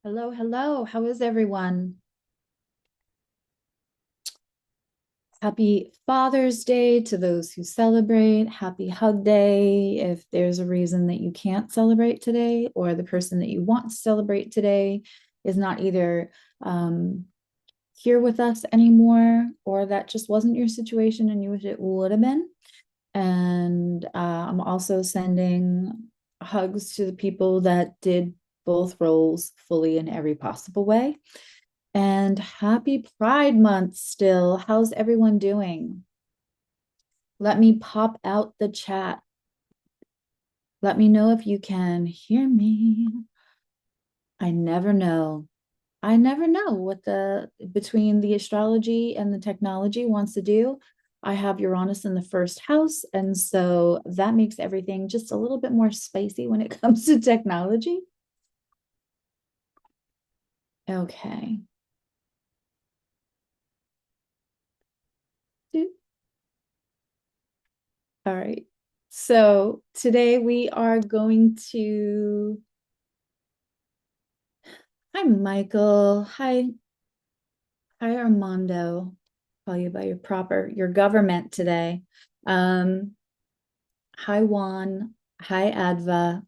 Hello, hello. How is everyone? Happy Father's Day to those who celebrate. Happy Hug Day if there's a reason that you can't celebrate today, or the person that you want to celebrate today is not either um, here with us anymore, or that just wasn't your situation and you wish it would have been. And I'm also sending hugs to the people that did both roles fully in every possible way. And happy Pride Month still. How's everyone doing? Let me pop out the chat. Let me know if you can hear me. I never know. I never know what the between the astrology and the technology wants to do. I have Uranus in the first house, and so that makes everything just a little bit more spicy when it comes to technology. Okay. All right. So today we are going to. Hi, Michael. Hi, Armando. Call you by your government today. Um, Hi, Juan. Hi, Adva.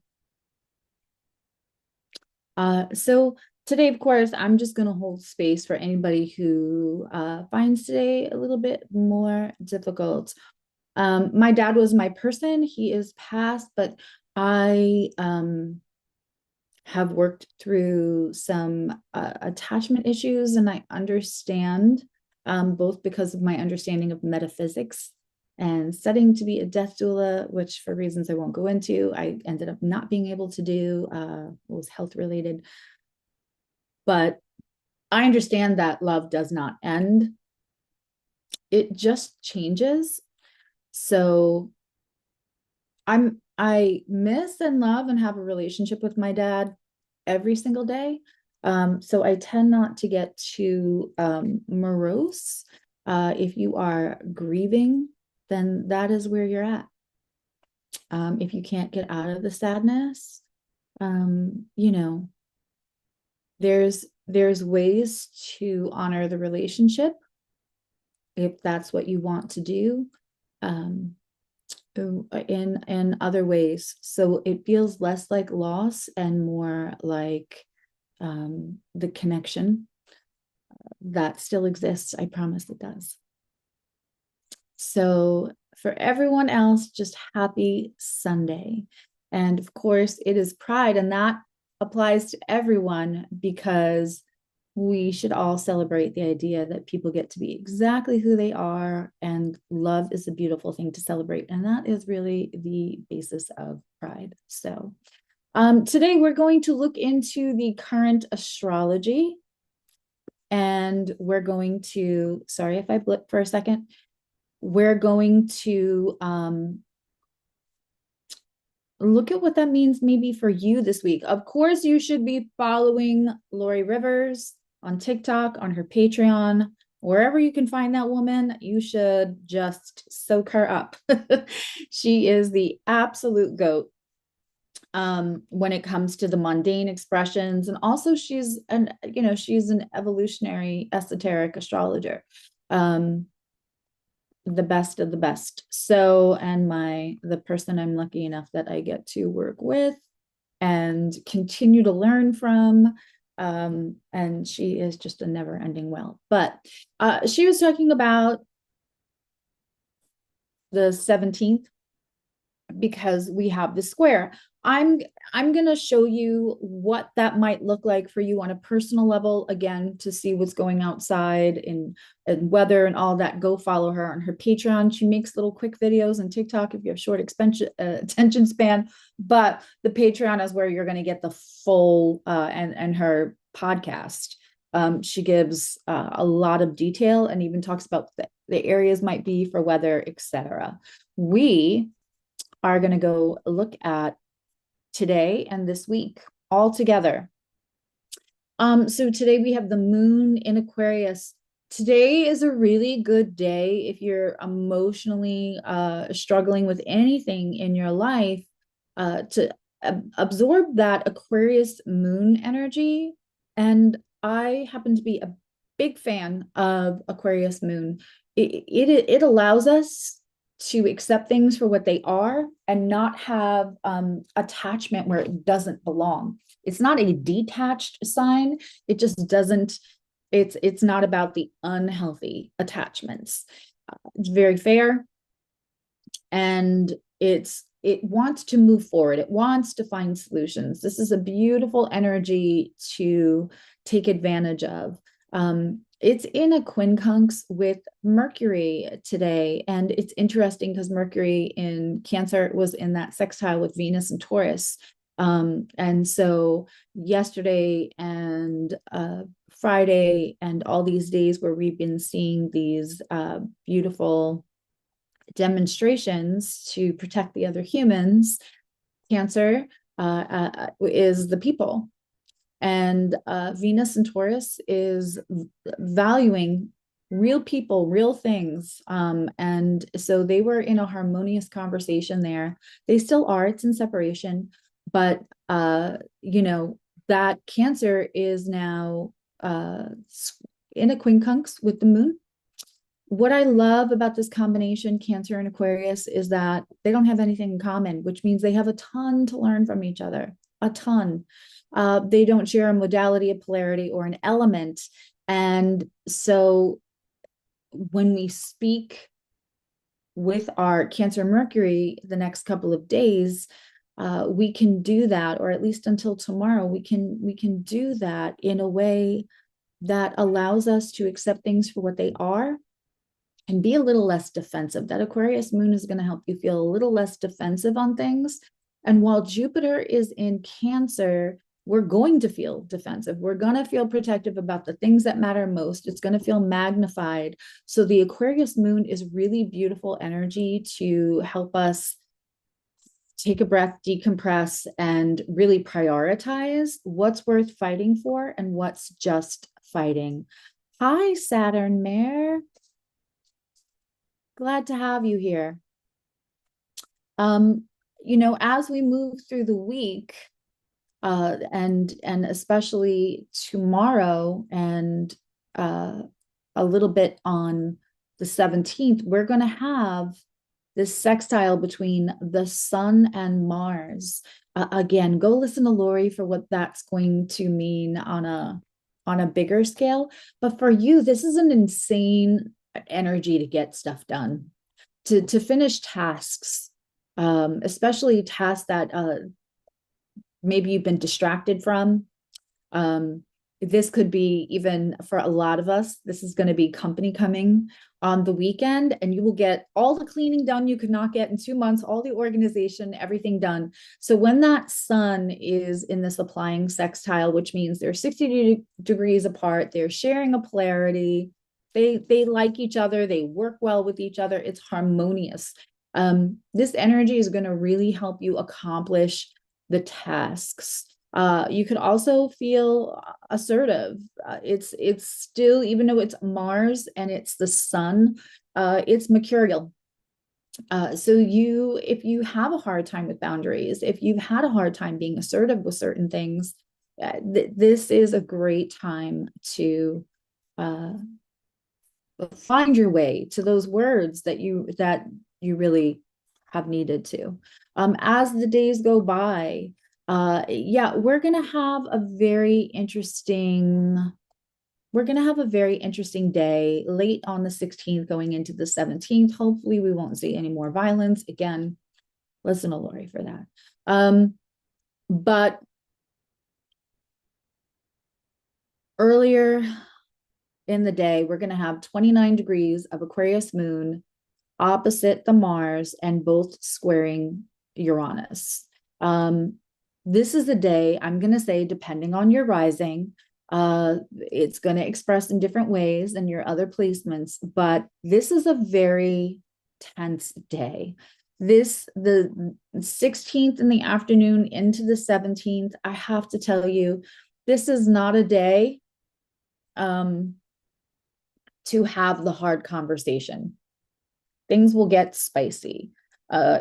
So today, of course, I'm just going to hold space for anybody who finds today a little bit more difficult. My dad was my person. He is passed, but I have worked through some attachment issues, and I understand both because of my understanding of metaphysics and studying to be a death doula, which for reasons I won't go into, I ended up not being able to do. It was health related, but I understand that love does not end; it just changes. So I miss and love and have a relationship with my dad every single day. So I tend not to get too morose. If you are grieving, then that is where you're at. If you can't get out of the sadness, you know, there's ways to honor the relationship if that's what you want to do. Um, in other ways, so it feels less like loss and more like the connection that still exists. I promise it does. So for everyone else, just happy Sunday. And of course, it is Pride, and that applies to everyone because we should all celebrate the idea that people get to be exactly who they are, and love is a beautiful thing to celebrate. And that is really the basis of Pride. So today we're going to look into the current astrology, and we're going to, sorry if I blip for a second, we're going to look at what that means maybe for you this week. Of course, you should be following Lori Rivers on TikTok, on her Patreon, wherever you can find that woman. You should just soak her up. She is the absolute goat when it comes to the mundane expressions, and also she's an evolutionary esoteric astrologer. Um, the best of the best. So, and the person I'm lucky enough that I get to work with and continue to learn from. And she is just a never ending well. But she was talking about the 17th because we have the square. I'm going to show you what that might look like for you on a personal level, again, to see what's going outside and weather and all that. Go follow her on her Patreon. She makes little quick videos on TikTok if you have short attention span, but the Patreon is where you're going to get the full and her podcast. She gives a lot of detail and even talks about the areas might be for weather, etc. We are going to go look at today and this week all together. So today we have the moon in Aquarius. Today is a really good day if you're emotionally struggling with anything in your life to absorb that Aquarius moon energy And I happen to be a big fan of Aquarius moon. It allows us to accept things for what they are and not have attachment where it doesn't belong. It's not a detached sign. It just doesn't, it's not about the unhealthy attachments. It's very fair, and it wants to move forward. It wants to find solutions. This is a beautiful energy to take advantage of. It's in a quincunx with Mercury today. And it's interesting because Mercury in Cancer was in that sextile with Venus and Taurus. And so yesterday and Friday and all these days where we've been seeing these beautiful demonstrations to protect the other humans, Cancer is the people. And Venus and Taurus is valuing real people, real things. And so they were in a harmonious conversation there. They still are, it's in separation, but that Cancer is now in a quincunx with the moon. What I love about this combination, Cancer and Aquarius, is that they don't have anything in common, which means they have a ton to learn from each other, a ton. They don't share a modality, a polarity, or an element. And so when we speak with our Cancer Mercury the next couple of days, we can do that, or at least until tomorrow, we can do that in a way that allows us to accept things for what they are and be a little less defensive. That Aquarius moon is going to help you feel a little less defensive on things. And while Jupiter is in Cancer, we're going to feel defensive. We're going to feel protective about the things that matter most. It's going to feel magnified. So the Aquarius moon is really beautiful energy to help us take a breath, decompress, and really prioritize what's worth fighting for and what's just fighting. Hi, Saturn Mare. Glad to have you here. As we move through the week, and especially tomorrow and a little bit on the 17th, we're going to have this sextile between the Sun and Mars. Again, go listen to Lori for what that's going to mean on a bigger scale. But for you, this is an insane energy to get stuff done, to finish tasks, especially tasks that maybe you've been distracted from. This could be, even for a lot of us, this is going to be company coming on the weekend, and you will get all the cleaning done you could not get in 2 months, all the organization, everything done. So when that Sun is in this applying sextile, which means they're 60 degrees apart, they're sharing a polarity, they like each other, they work well with each other, it's harmonious. This energy is going to really help you accomplish the tasks. You could also feel assertive. It's still, even though it's Mars and it's the Sun, it's mercurial. So if you have a hard time with boundaries, if you've had a hard time being assertive with certain things, this is a great time to find your way to those words that you really have needed to. As the days go by, we're gonna have a very interesting day late on the 16th going into the 17th. Hopefully we won't see any more violence. Again, listen to Lori for that. But earlier in the day, we're going to have 29 degrees of Aquarius moon opposite the Mars and both squaring Uranus. This is a day, I'm going to say, depending on your rising, it's going to express in different ways than your other placements, but this is a very tense day. The 16th in the afternoon into the 17th, I have to tell you, this is not a day to have the hard conversation. Things will get spicy.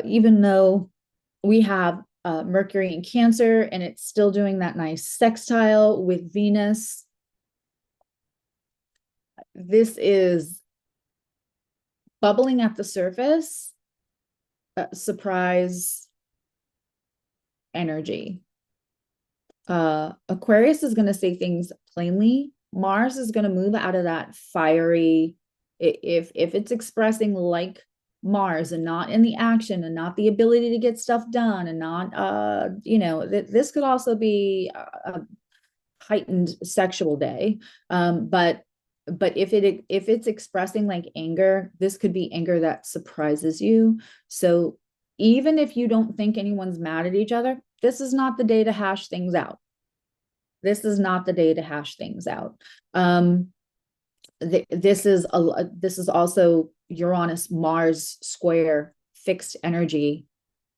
Even though we have Mercury in Cancer, and it's still doing that nice sextile with Venus. This is bubbling at the surface, surprise energy. Aquarius is going to say things plainly. Mars is going to move out of that fiery, if it's expressing like Mars and not in the action and not the ability to get stuff done and not this could also be a heightened sexual day. But if it's expressing like anger, this could be anger that surprises you. So even if you don't think anyone's mad at each other, this is not the day to hash things out. This is not the day to hash things out. This is also Uranus Mars square fixed energy.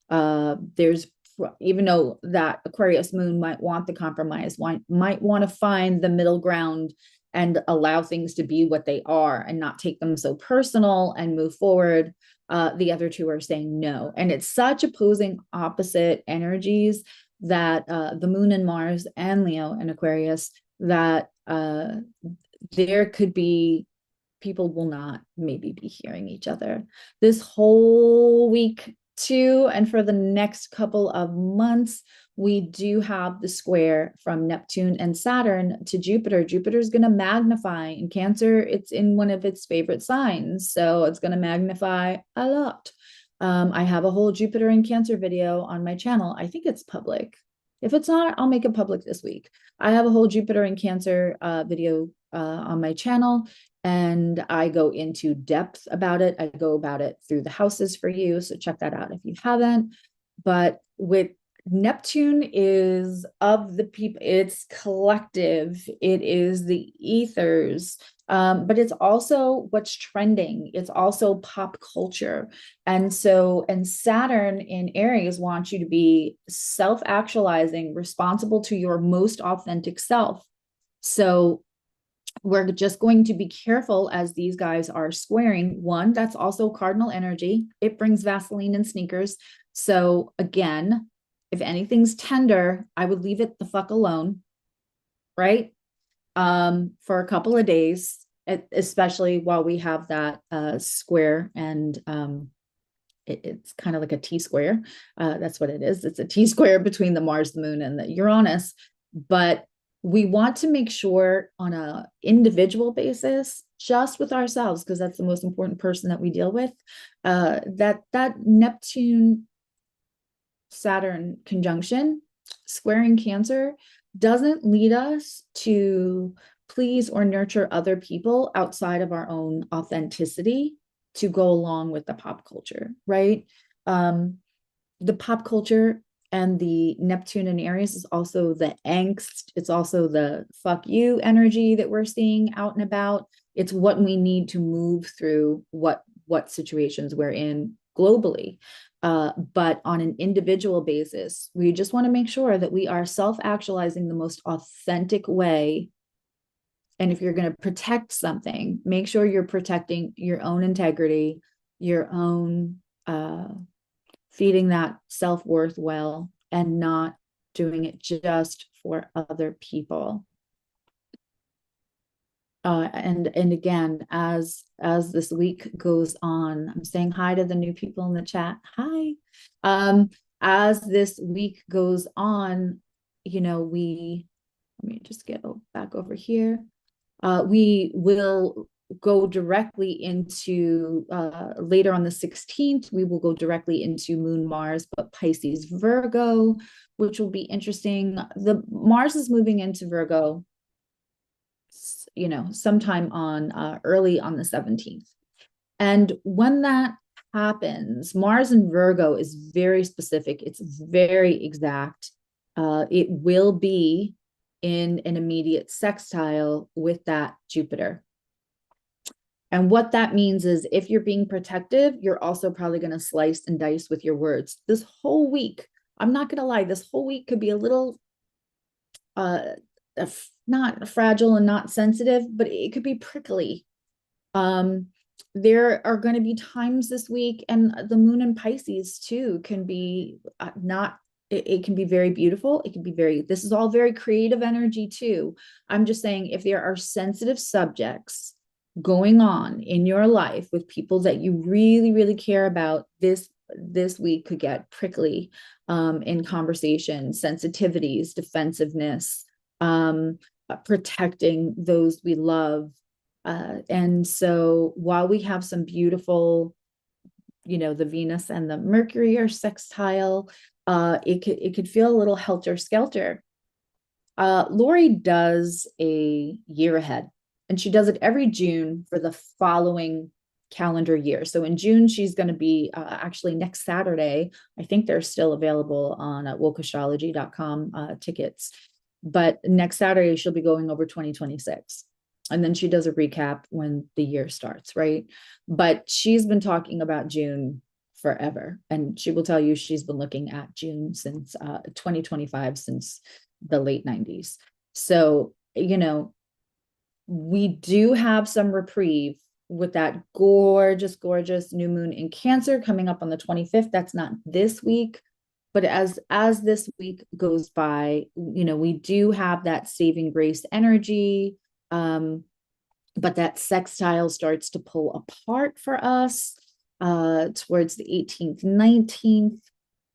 There's, even though that Aquarius moon might want the compromise, might want to find the middle ground and allow things to be what they are and not take them so personal and move forward. The other two are saying no. And it's such opposing opposite energies that the moon and Mars and Leo and Aquarius, that there could be, people will not maybe be hearing each other this whole week too. And for the next couple of months, we do have the square from Neptune and Saturn to Jupiter. Jupiter is going to magnify in Cancer. It's in one of its favorite signs, so it's going to magnify a lot. I have a whole Jupiter in Cancer video on my channel. I think it's public. If it's not, I'll make it public this week. I have a whole Jupiter in Cancer video on my channel, and I go into depth about it. I go about it through the houses for you, so check that out if you haven't. But with Neptune is of the people, it's collective, it is the ethers, but it's also what's trending. It's also pop culture. And Saturn in Aries wants you to be self-actualizing, responsible to your most authentic self. So we're just going to be careful as these guys are squaring. One, that's also cardinal energy. It brings Vaseline and sneakers. So again, if anything's tender, I would leave it the fuck alone, right? For a couple of days, especially while we have that square, and it's kind of like a T-square. That's what it is. It's a T-square between the Mars, the moon, and the Uranus. But we want to make sure on an individual basis, just with ourselves, because that's the most important person that we deal with, that Neptune Saturn conjunction squaring Cancer doesn't lead us to please or nurture other people outside of our own authenticity to go along with the pop culture, right? The pop culture and the Neptune and Aries is also the angst. It's also the fuck you energy that we're seeing out and about. It's what we need to move through what situations we're in globally. But on an individual basis, we just want to make sure that we are self-actualizing the most authentic way. And if you're going to protect something, make sure you're protecting your own integrity, your own feeding that self-worth well, and not doing it just for other people. And again, as this week goes on, I'm saying hi to the new people in the chat. Hi. As this week goes on, let me just get back over here. We will go directly into later on the 16th, we will go directly into Moon Mars, but Pisces Virgo, which will be interesting. The Mars is moving into Virgo, sometime on early on the 17th. And when that happens, Mars in Virgo is very specific. It's very exact. It will be in an immediate sextile with that Jupiter. And what that means is if you're being protective, you're also probably going to slice and dice with your words. This whole week, I'm not going to lie, this whole week could be a little not fragile and not sensitive, but it could be prickly. There are going to be times this week, and the moon in Pisces too can be not it can be very beautiful. It can be very, this is all very creative energy too. I'm just saying, if there are sensitive subjects going on in your life with people that you really, really care about, this week could get prickly in conversation, sensitivities, defensiveness, protecting those we love. And so while we have some beautiful, the Venus and the Mercury are sextile, it could feel a little helter skelter. Lori does a year ahead, and she does it every June for the following calendar year. So in June, she's going to be actually next Saturday. I think they're still available on wokeastrology.com tickets. But next Saturday, she'll be going over 2026. And then she does a recap when the year starts, right? But she's been talking about June forever. And she will tell you she's been looking at June since 2025, since the late 90s. So, we do have some reprieve with that gorgeous, gorgeous new moon in Cancer coming up on the 25th. That's not this week, but as this week goes by, we do have that saving grace energy. But that sextile starts to pull apart for us towards the 18th, 19th.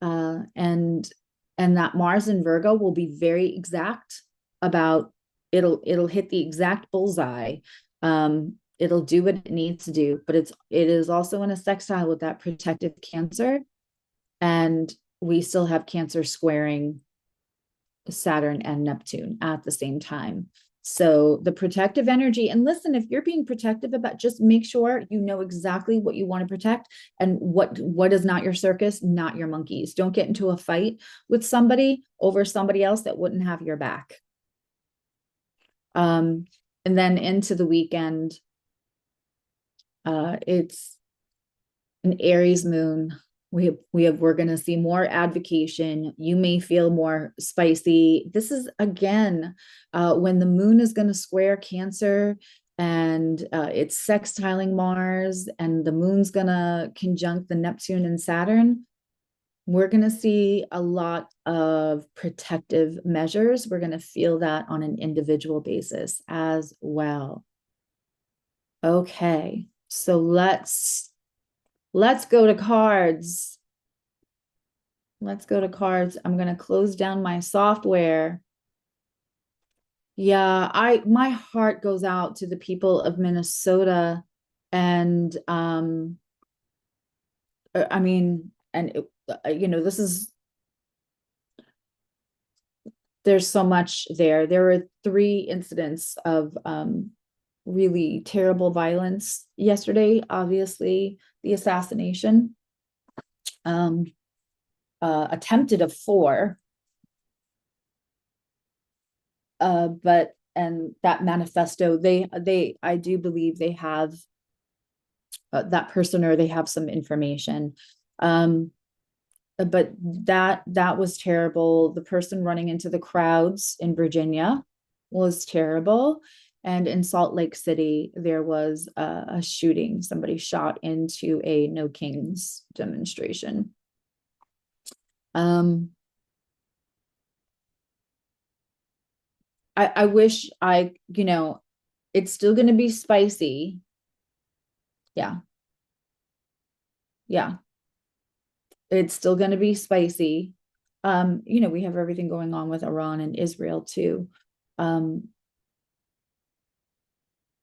And that Mars in Virgo will be very exact about, it'll hit the exact bullseye. It'll do what it needs to do, but it is also in a sextile with that protective Cancer. And we still have Cancer squaring Saturn and Neptune at the same time. So the protective energy, and listen, if you're being protective about, just make sure you know exactly what you want to protect and what is not your circus, not your monkeys. Don't get into a fight with somebody over somebody else that wouldn't have your back. And then into the weekend, it's an Aries moon. We're going to see more advocation. You may feel more spicy. This is again when the moon is going to square Cancer, and it's sextiling Mars, and the moon's going to conjunct the Neptune and Saturn. We're going to see a lot of protective measures. We're going to feel that on an individual basis as well. Okay, so let's go to cards. Let's go to cards. I'm going to close down my software. Yeah, my heart goes out to the people of Minnesota. And I mean, and this is, there's so much there. There were 3 incidents of really terrible violence yesterday. Obviously, the assassination, attempted of 4, but and that manifesto, I do believe they have that person, or they have some information. But that was terrible. The person running into the crowds in Virginia was terrible. And in Salt Lake City, there was a shooting. Somebody shot into a No Kings demonstration. I wish it's still going to be spicy. Yeah. Yeah. It's still going to be spicy. We have everything going on with Iran and Israel too.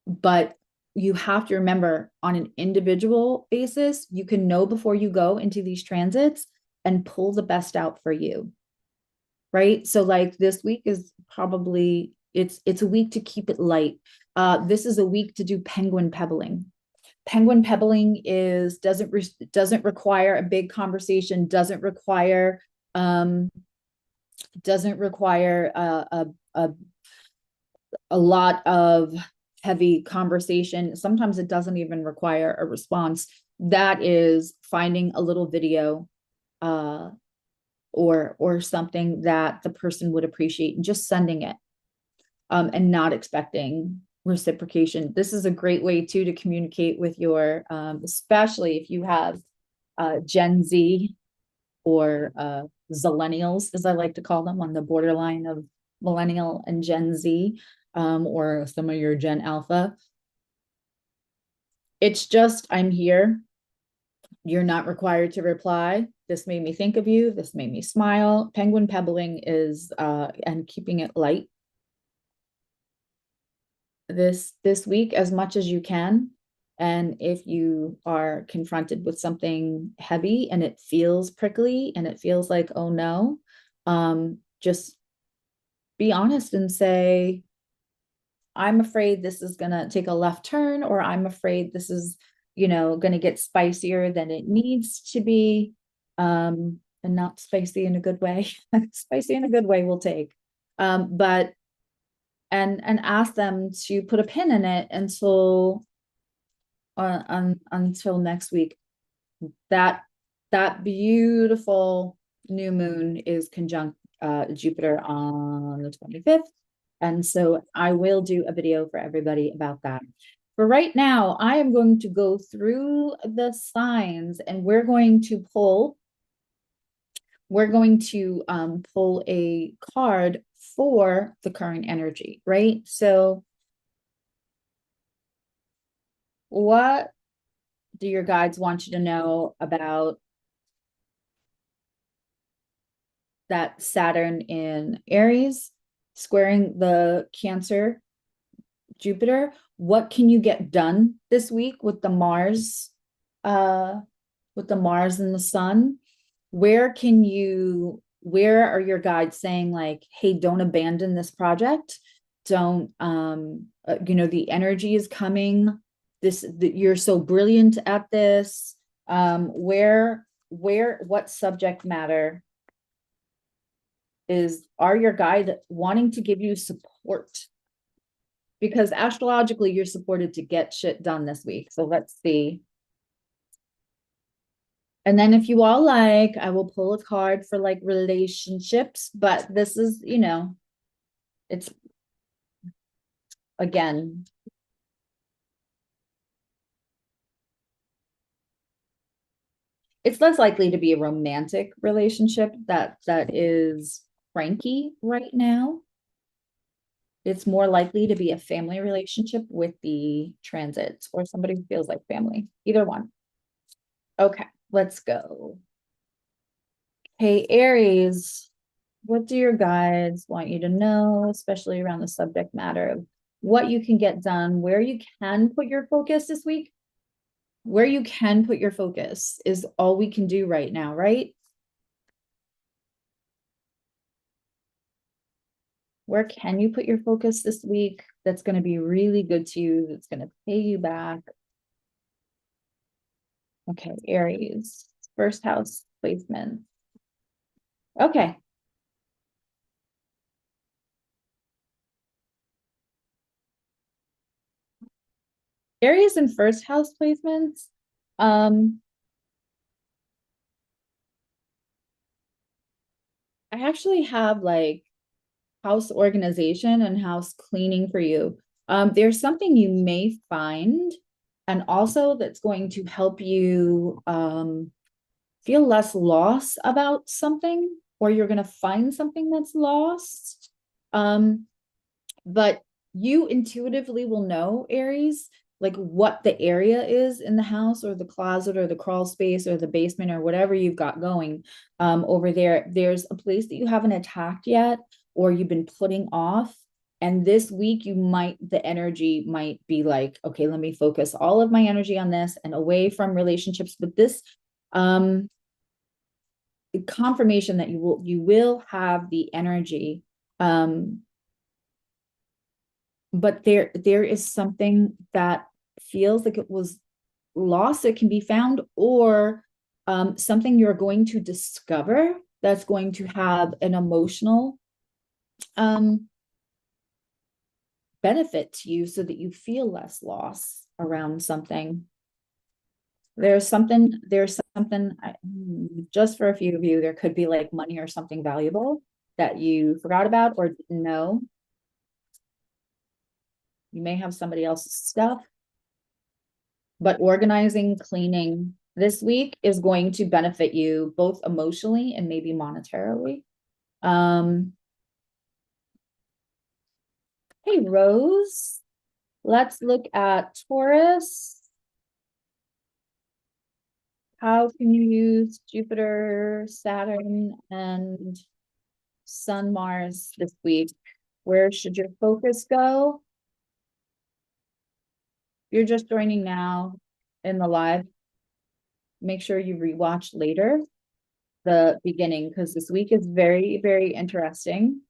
But you have to remember, on an individual basis, you can know before you go into these transits and pull the best out for you. Right? So like this week is probably, it's a week to keep it light. This is a week to do penguin pebbling. Penguin pebbling doesn't require a big conversation, doesn't require a lot of heavy conversation. Sometimes it doesn't even require a response. That is finding a little video or something that the person would appreciate, and just sending it and not expecting reciprocation. This is a great way too to communicate with your especially if you have Gen Z or zillennials, as I like to call them, on the borderline of millennial and Gen Z, or some of your Gen Alpha. It's just, I'm here. You're not required to reply. This made me think of you. This made me smile. Penguin pebbling is, and keeping it light this week as much as you can. And if you are confronted with something heavy and it feels prickly and it feels like, oh no, just be honest and say, I'm afraid this is going to take a left turn, or I'm afraid this is, going to get spicier than it needs to be. And not spicy in a good way. Spicy in a good way will take. But and ask them to put a pin in it until until next week. That beautiful new moon is conjunct Jupiter on the 25th. And so I will do a video for everybody about that. For right now, I am going to go through the signs, and we're going to pull a card for the current energy, right? So what do your guides want you to know about that Saturn in Aries squaring the Cancer Jupiter? What can you get done this week with the Mars and the Sun? Where are your guides saying, like, hey, don't abandon this project? Don't the energy is coming. You're so brilliant at this. What subject matter are your guides wanting to give you support? Because astrologically, you're supported to get shit done this week. So let's see. And then if you all like, I will pull a card for like relationships, but this is, it's, again, it's less likely to be a romantic relationship that is cranky right now. It's more likely to be a family relationship with the transits, or somebody who feels like family, either one. Okay, let's go. Hey, Aries, what do your guides want you to know, especially around the subject matter of what you can get done, where you can put your focus this week? Where you can put your focus is all we can do right now, right? Where can you put your focus this week that's going to be really good to you, that's going to pay you back? Okay, Aries, first house placement. Okay. Aries in first house placements. I actually have like house organization and house cleaning for you. There's something you may find, and also that's going to help you feel less loss about something, or you're going to find something that's lost. But you intuitively will know, Aries, like what the area is in the house, or the closet, or the crawl space, or the basement, or whatever you've got going over there. There's a place that you haven't attacked yet, or you've been putting off. And this week, the energy might be like, okay, let me focus all of my energy on this and away from relationships. But this confirmation that you will have the energy, but there is something that feels like it was lost. It can be found, or something you're going to discover that's going to have an emotional benefit to you, so that you feel less loss around something. There's something, just for a few of you, there could be like money or something valuable that you forgot about or didn't know. You may have somebody else's stuff, but organizing, cleaning, This week is going to benefit you both emotionally and maybe monetarily. Hey, Rose, let's look at Taurus. How can you use Jupiter, Saturn, and Sun, Mars this week? Where should your focus go? You're just joining now in the live. Make sure you rewatch later the beginning because this week is very, very interesting.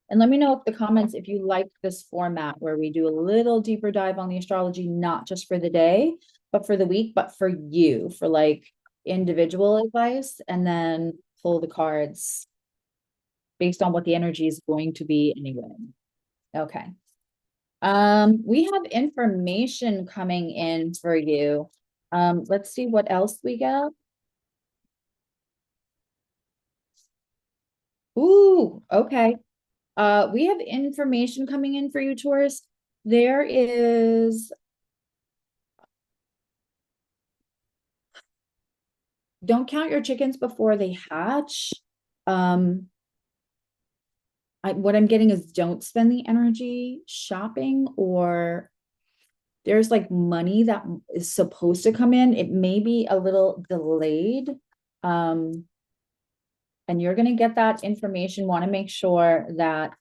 And let me know if the comments, if you like this format where we do a little deeper dive on the astrology, not just for the day, but for the week, but for you, for like individual advice, and then pull the cards based on what the energy is going to be anyway. Okay. We have information coming in for you. Let's see what else we got. Ooh, okay. We have information coming in for you, Taurus. There is, don't count your chickens before they hatch. What I'm getting is don't spend the energy shopping, or there's like money that is supposed to come in. It may be a little delayed. And you're going to get that information. Want to make sure that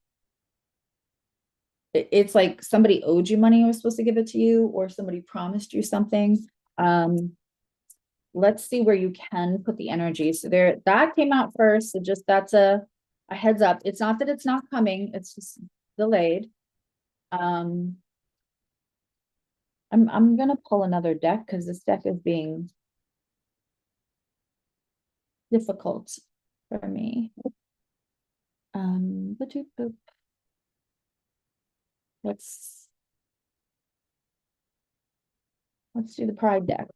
it's like somebody owed you money or was supposed to give it to you, or somebody promised you something. Let's see where you can put the energy. So there, that came out first. So just that's a heads up. It's not that it's not coming, it's just delayed. I'm gonna pull another deck because this deck is being difficult for me. Boop, boop. Let's do the Pride deck.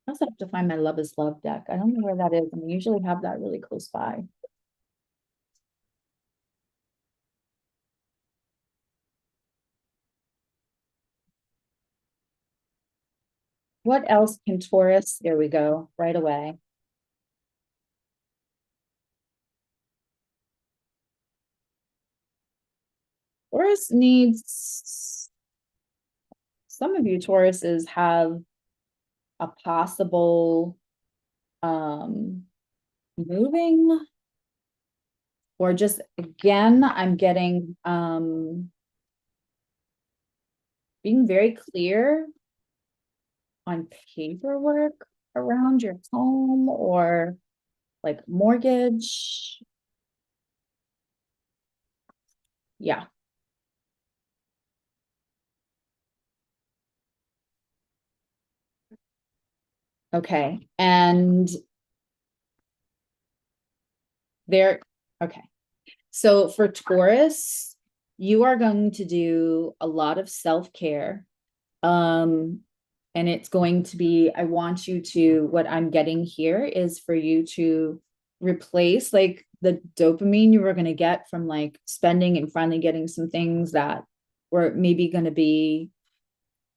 I also have to find my Love is Love deck. I don't know where that is, and we usually have that really close by. What else can Taurus? There we go, right away. Taurus needs, some of you Tauruses have a possible moving, or just again, I'm getting being very clear on paperwork around your home or like mortgage. Yeah. Okay. And there, okay. So for Taurus, you are going to do a lot of self-care. And it's going to be, I want you to, what I'm getting here is for you to replace like the dopamine you were going to get from like spending and finally getting some things that were maybe going to be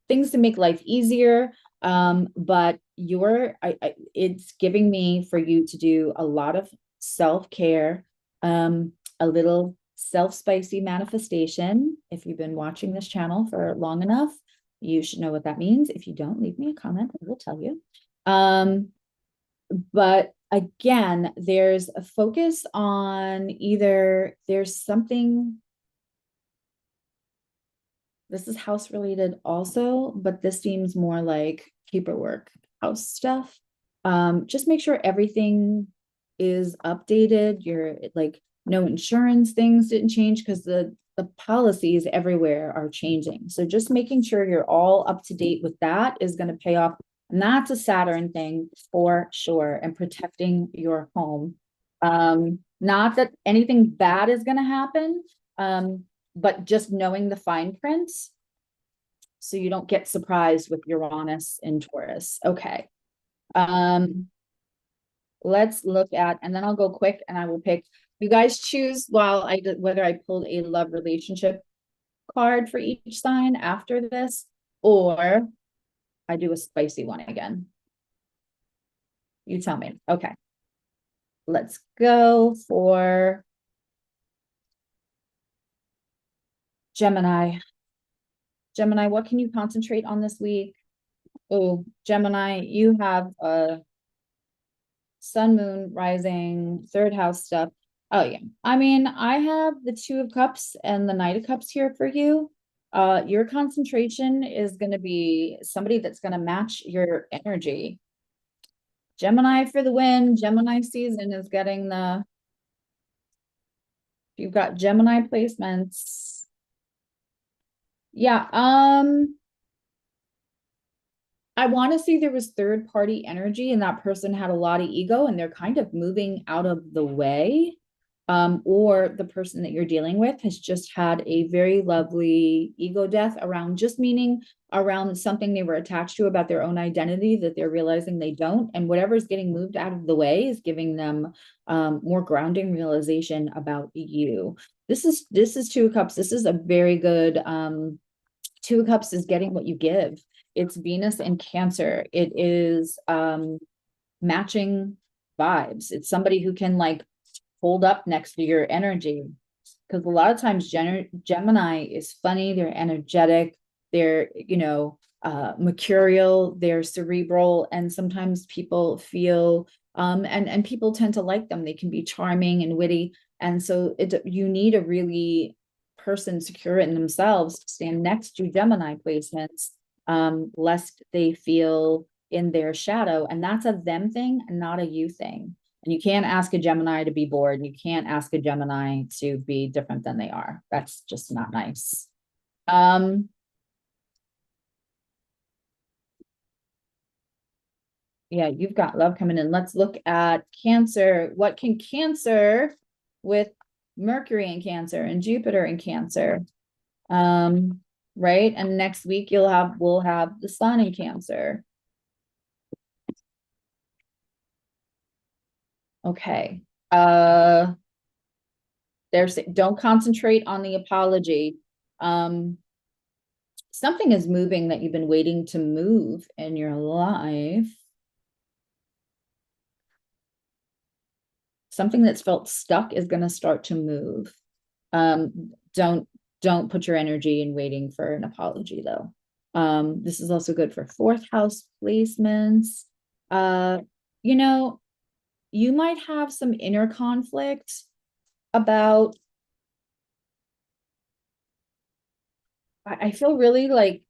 things to make life easier. But it's giving me for you to do a lot of self-care, a little self-spicy manifestation. If you've been watching this channel for long enough, you should know what that means. If you don't, leave me a comment, I will tell you. But again, there's a focus on either there's something, this is house related also, but this seems more like paperwork, house stuff. Just make sure everything is updated. You're like, no insurance things didn't change because the policies everywhere are changing. So just making sure you're all up to date with that is going to pay off. And that's a Saturn thing for sure. And protecting your home. Not that anything bad is going to happen. But just knowing the fine prints so you don't get surprised with Uranus and Taurus. Okay. Let's look at, and then I'll go quick and I will pick, you guys choose while I did whether I pulled a love relationship card for each sign after this, or I do a spicy one again? You tell me. Okay. Let's go for Gemini. Gemini, what can you concentrate on this week? Oh, Gemini, you have a sun, moon, rising, third house stuff. Oh yeah. I mean, I have the Two of Cups and the Knight of Cups here for you. Your concentration is going to be somebody that's going to match your energy. Gemini for the win. Gemini season is getting the, you've got Gemini placements. Yeah, I want to see there was third party energy and that person had a lot of ego and they're kind of moving out of the way. Or the person that you're dealing with has just had a very lovely ego death around, just meaning around something they were attached to about their own identity that they're realizing they don't. And whatever's getting moved out of the way is giving them more grounding realization about you. This is Two of Cups. This is a very good Two of Cups is getting what you give. It's Venus and Cancer. It is matching vibes. It's somebody who can like hold up next to your energy. Because a lot of times Gemini is funny, they're energetic, they're, mercurial, they're cerebral, and sometimes people feel and people tend to like them. They can be charming and witty. And so you need a really person secure in themselves to stand next to Gemini placements, lest they feel in their shadow. And that's a them thing and not a you thing. And you can't ask a Gemini to be bored, and you can't ask a Gemini to be different than they are. That's just not nice. Yeah, you've got love coming in. Let's look at Cancer. What can Cancer with Mercury in Cancer and Jupiter in Cancer? Right? And next week we'll have the Sun in Cancer. Okay. There's don't concentrate on the apology. Something is moving that you've been waiting to move in your life. Something that's felt stuck is going to start to move. Don't put your energy in waiting for an apology though. This is also good for fourth house placements. You might have some inner conflict about, I feel really like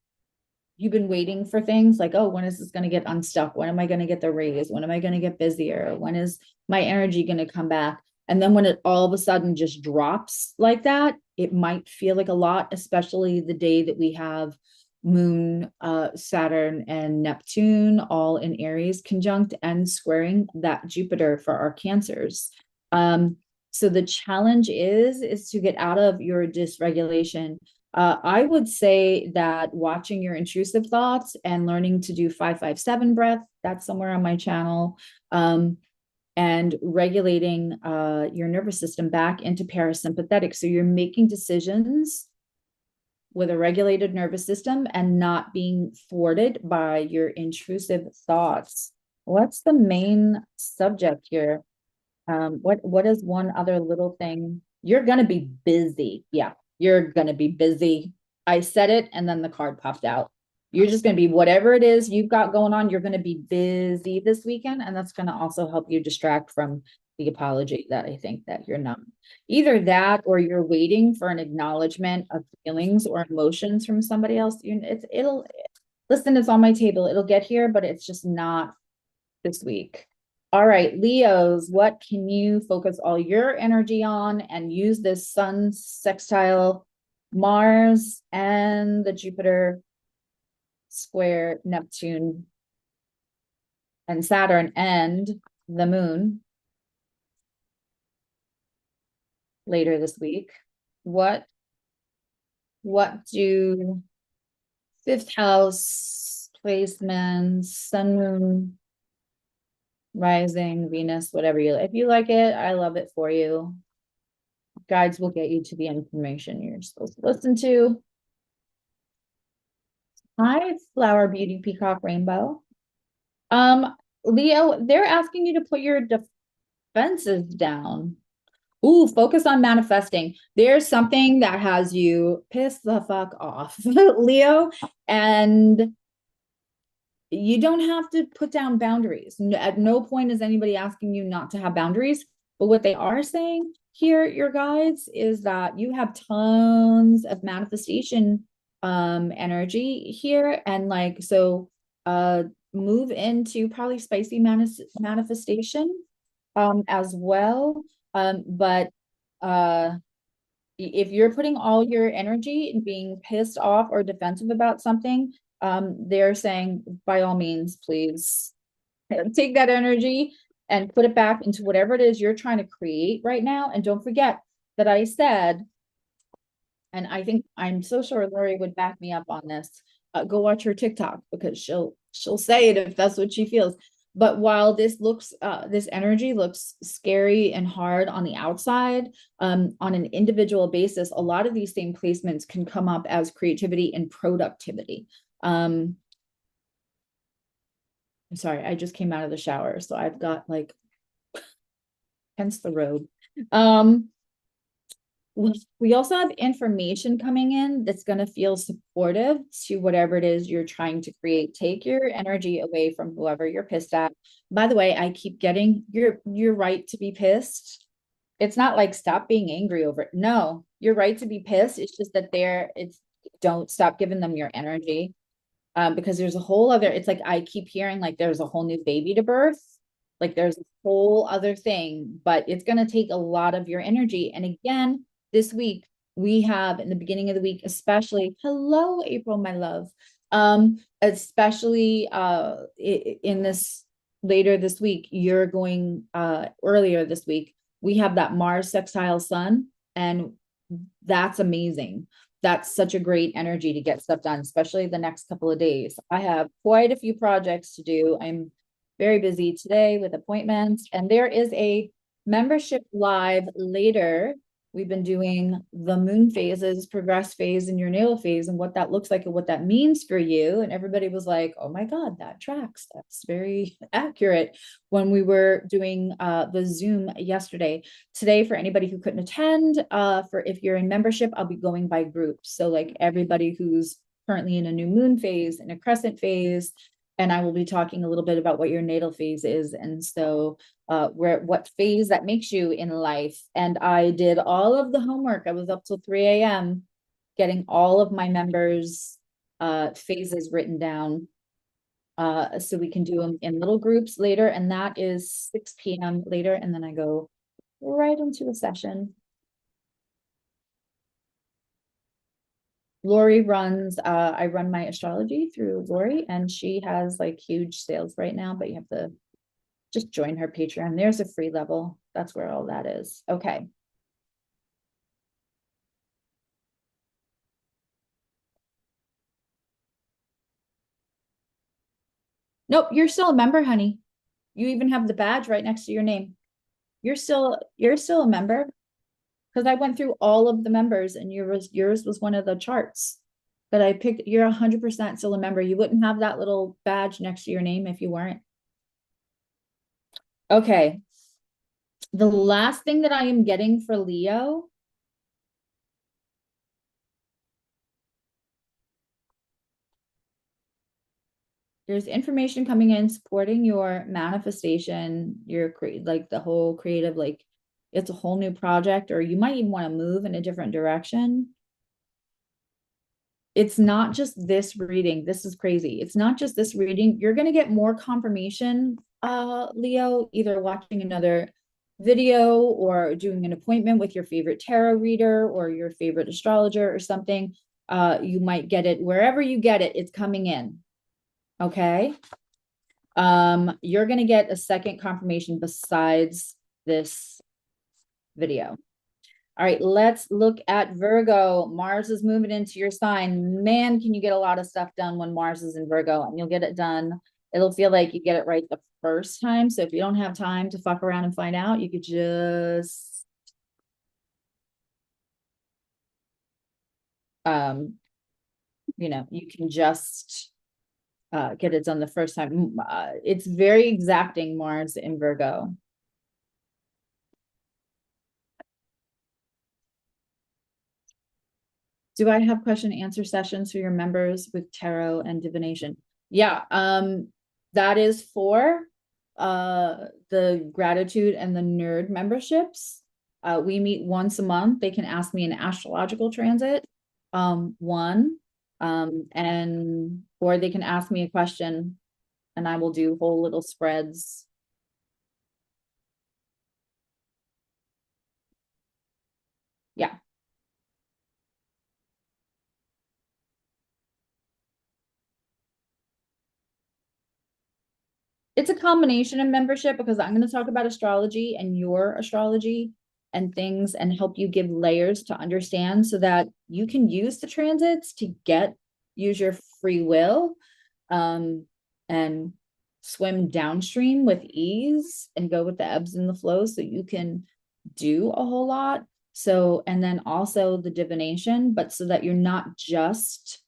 you've been waiting for things like, oh, when is this going to get unstuck? When am I going to get the raise? When am I going to get busier? When is my energy going to come back? And then when it all of a sudden just drops like that, it might feel like a lot, especially the day that we have Moon, Saturn, and Neptune all in Aries conjunct and squaring that Jupiter for our Cancers. So the challenge is to get out of your dysregulation. I would say that watching your intrusive thoughts and learning to do 5-5-7 breath, that's somewhere on my channel, and regulating your nervous system back into parasympathetic. So you're making decisions with a regulated nervous system and not being thwarted by your intrusive thoughts. What's the main subject here? What is one other little thing? You're gonna be busy. Yeah, you're gonna be busy. I said it and then the card popped out. You're just gonna be whatever it is you've got going on, you're gonna be busy this weekend, and that's gonna also help you distract from the apology that I think that you're not. Either that or you're waiting for an acknowledgement of feelings or emotions from somebody else. It'll listen, it's on my table. It'll get here, but it's just not this week. All right, Leos, what can you focus all your energy on and use this Sun sextile Mars and the Jupiter square Neptune and Saturn and the Moon later this week? What do fifth house placements, Sun, Moon, rising, Venus, whatever you like. If you like it, I love it for you. Guides will get you to the information you're supposed to listen to. Hi, Flower Beauty Peacock Rainbow. Leo, they're asking you to put your defenses down. Ooh, focus on manifesting. There's something that has you pissed the fuck off, Leo, and you don't have to put down boundaries. At no point is anybody asking you not to have boundaries. But what they are saying here, your guides, is that you have tons of manifestation energy here. And like, so move into probably spicy manifestation as well. But if you're putting all your energy in being pissed off or defensive about something, they're saying, by all means, please take that energy and put it back into whatever it is you're trying to create right now. And don't forget that I said, and I think I'm so sure Lori would back me up on this. Go watch her TikTok because she'll say it if that's what she feels. But while this energy looks scary and hard on the outside, on an individual basis, a lot of these same placements can come up as creativity and productivity. I'm sorry, I just came out of the shower, so I've got like, hence the robe. We also have information coming in that's going to feel supportive to whatever it is you're trying to create. Take your energy away from whoever you're pissed at. By the way, I keep getting you're right to be pissed. It's not like stop being angry over it. No, you're right to be pissed. It's just that don't stop giving them your energy. Because there's a whole other, it's like I keep hearing like there's a whole new baby to birth. Like there's a whole other thing, but it's going to take a lot of your energy. And again, this week we have in the beginning of the week, especially, hello, April, my love. Especially in this later this week, you're going earlier this week, we have that Mars sextile sun, and that's amazing. That's such a great energy to get stuff done, especially the next couple of days. I have quite a few projects to do. I'm very busy today with appointments, and there is a membership live later. We've been doing the moon phases, progress phase, and your natal phase, and what that looks like and what that means for you. And everybody was like, oh my God, that tracks. That's very accurate when we were doing the Zoom yesterday. Today, for anybody who couldn't attend, for if you're in membership, I'll be going by groups. So like everybody who's currently in a new moon phase, in a crescent phase, and I will be talking a little bit about what your natal phase is. And so what phase that makes you in life. And I did all of the homework. I was up till 3 a.m. getting all of my members' phases written down. So we can do them in little groups later. And that is 6 p.m. later. And then I go right into a session. Lori I run my astrology through Lori, and she has like huge sales right now, but you have to just join her Patreon. There's a free level. That's where all that is. Okay. Nope, you're still a member, honey. You even have the badge right next to your name. You're still a member because I went through all of the members, and yours was one of the charts that I picked. You're 100% still a member. You wouldn't have that little badge next to your name if you weren't. Okay. The last thing that I am getting for Leo, there's information coming in supporting your manifestation, your like the whole creative, like it's a whole new project, or you might even want to move in a different direction. It's not just this reading. This is crazy. It's not just this reading. You're going to get more confirmation, Leo, either watching another video or doing an appointment with your favorite tarot reader or your favorite astrologer or something. You might get it wherever you get it, it's coming in. Okay. You're going to get a second confirmation besides this video. All right, let's look at Virgo. Mars is moving into your sign. Man, can you get a lot of stuff done when Mars is in Virgo, and you'll get it done. It'll feel like you get it right the first time. So if you don't have time to fuck around and find out, you could just you can just get it done the first time. It's very exacting, Mars in Virgo. Do I have question and answer sessions for your members with tarot and divination? Yeah, that is for the gratitude and the nerd memberships. We meet once a month. They can ask me an astrological transit, one, and or they can ask me a question, and I will do whole little spreads. Yeah. It's a combination of membership because I'm going to talk about astrology and your astrology and things and help you give layers to understand so that you can use the transits to use your free will, and swim downstream with ease and go with the ebbs and the flows so you can do a whole lot. So, and then also the divination, but so that you're not just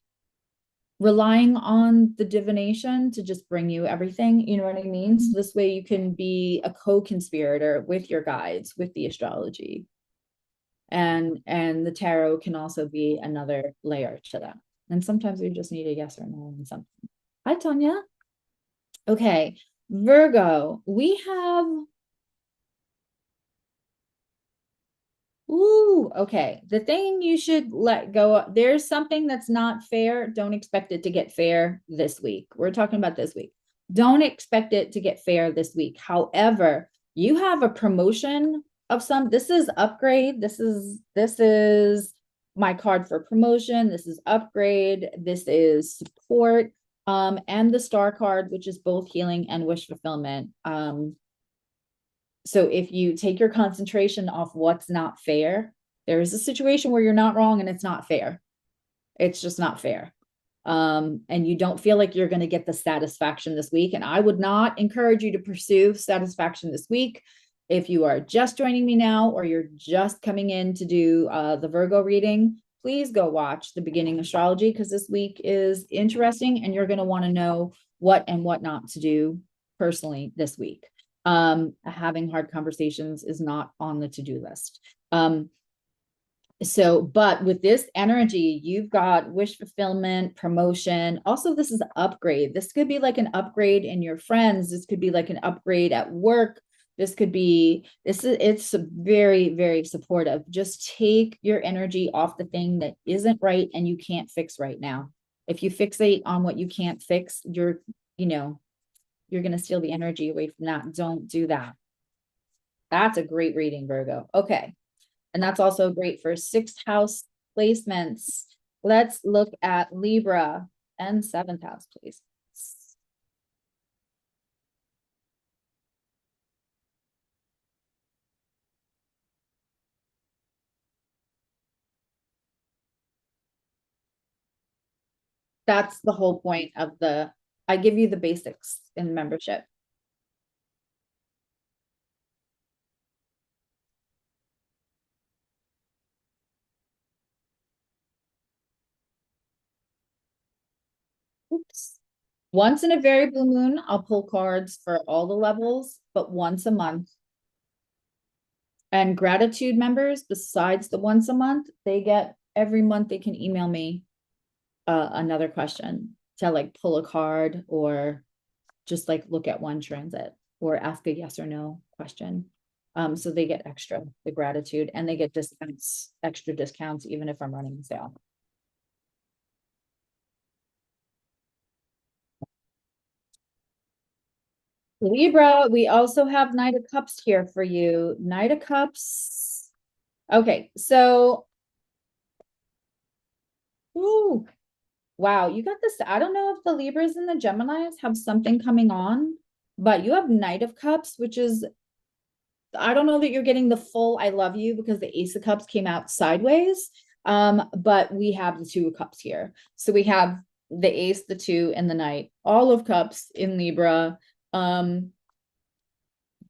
relying on the divination to just bring you everything, you know what I mean? So this way you can be a co-conspirator with your guides, with the astrology. And the tarot can also be another layer to that. And sometimes we just need a yes or no on something. Hi, Tanya. Okay, Virgo, we have okay. The thing you should let go of, there's something that's not fair. Don't expect it to get fair this week. We're talking about this week. Don't expect it to get fair this week. However, you have a promotion of this is upgrade. This is my card for promotion. This is upgrade. This is support. And the star card, which is both healing and wish fulfillment. So if you take your concentration off what's not fair, there is a situation where you're not wrong and it's not fair. It's just not fair. And you don't feel like you're going to get the satisfaction this week. And I would not encourage you to pursue satisfaction this week. If you are just joining me now, or you're just coming in to do the Virgo reading, please go watch the beginning astrology, because this week is interesting and you're going to want to know what and what not to do personally this week. Having hard conversations is not on the to-do list. But with this energy, you've got wish fulfillment, promotion. Also, this is an upgrade. This could be like an upgrade in your friends. This could be like an upgrade at work. It's very, very supportive. Just take your energy off the thing that isn't right and you can't fix right now. If you fixate on what you can't fix, you're going to steal the energy away from that. Don't do that. That's a great reading, Virgo. Okay. And that's also great for 6th house placements. Let's look at Libra and 7th house, please. That's the whole point of I give you the basics in membership. Oops. Once in a very blue moon, I'll pull cards for all the levels, but once a month. And gratitude members, besides the once a month, every month they can email me another question to like pull a card, or just like look at one transit, or ask a yes or no question. So they get the gratitude, and they get extra discounts, even if I'm running a sale. Libra, we also have Knight of Cups here for you. Knight of Cups. Okay, so, ooh, wow, you got this. I don't know if the Libras and the Geminis have something coming on, but you have Knight of Cups, which is, I don't know that you're getting the full I love you, because the Ace of Cups came out sideways. But we have the 2 of Cups here. So we have the Ace, the 2, and the Knight. All of Cups in Libra.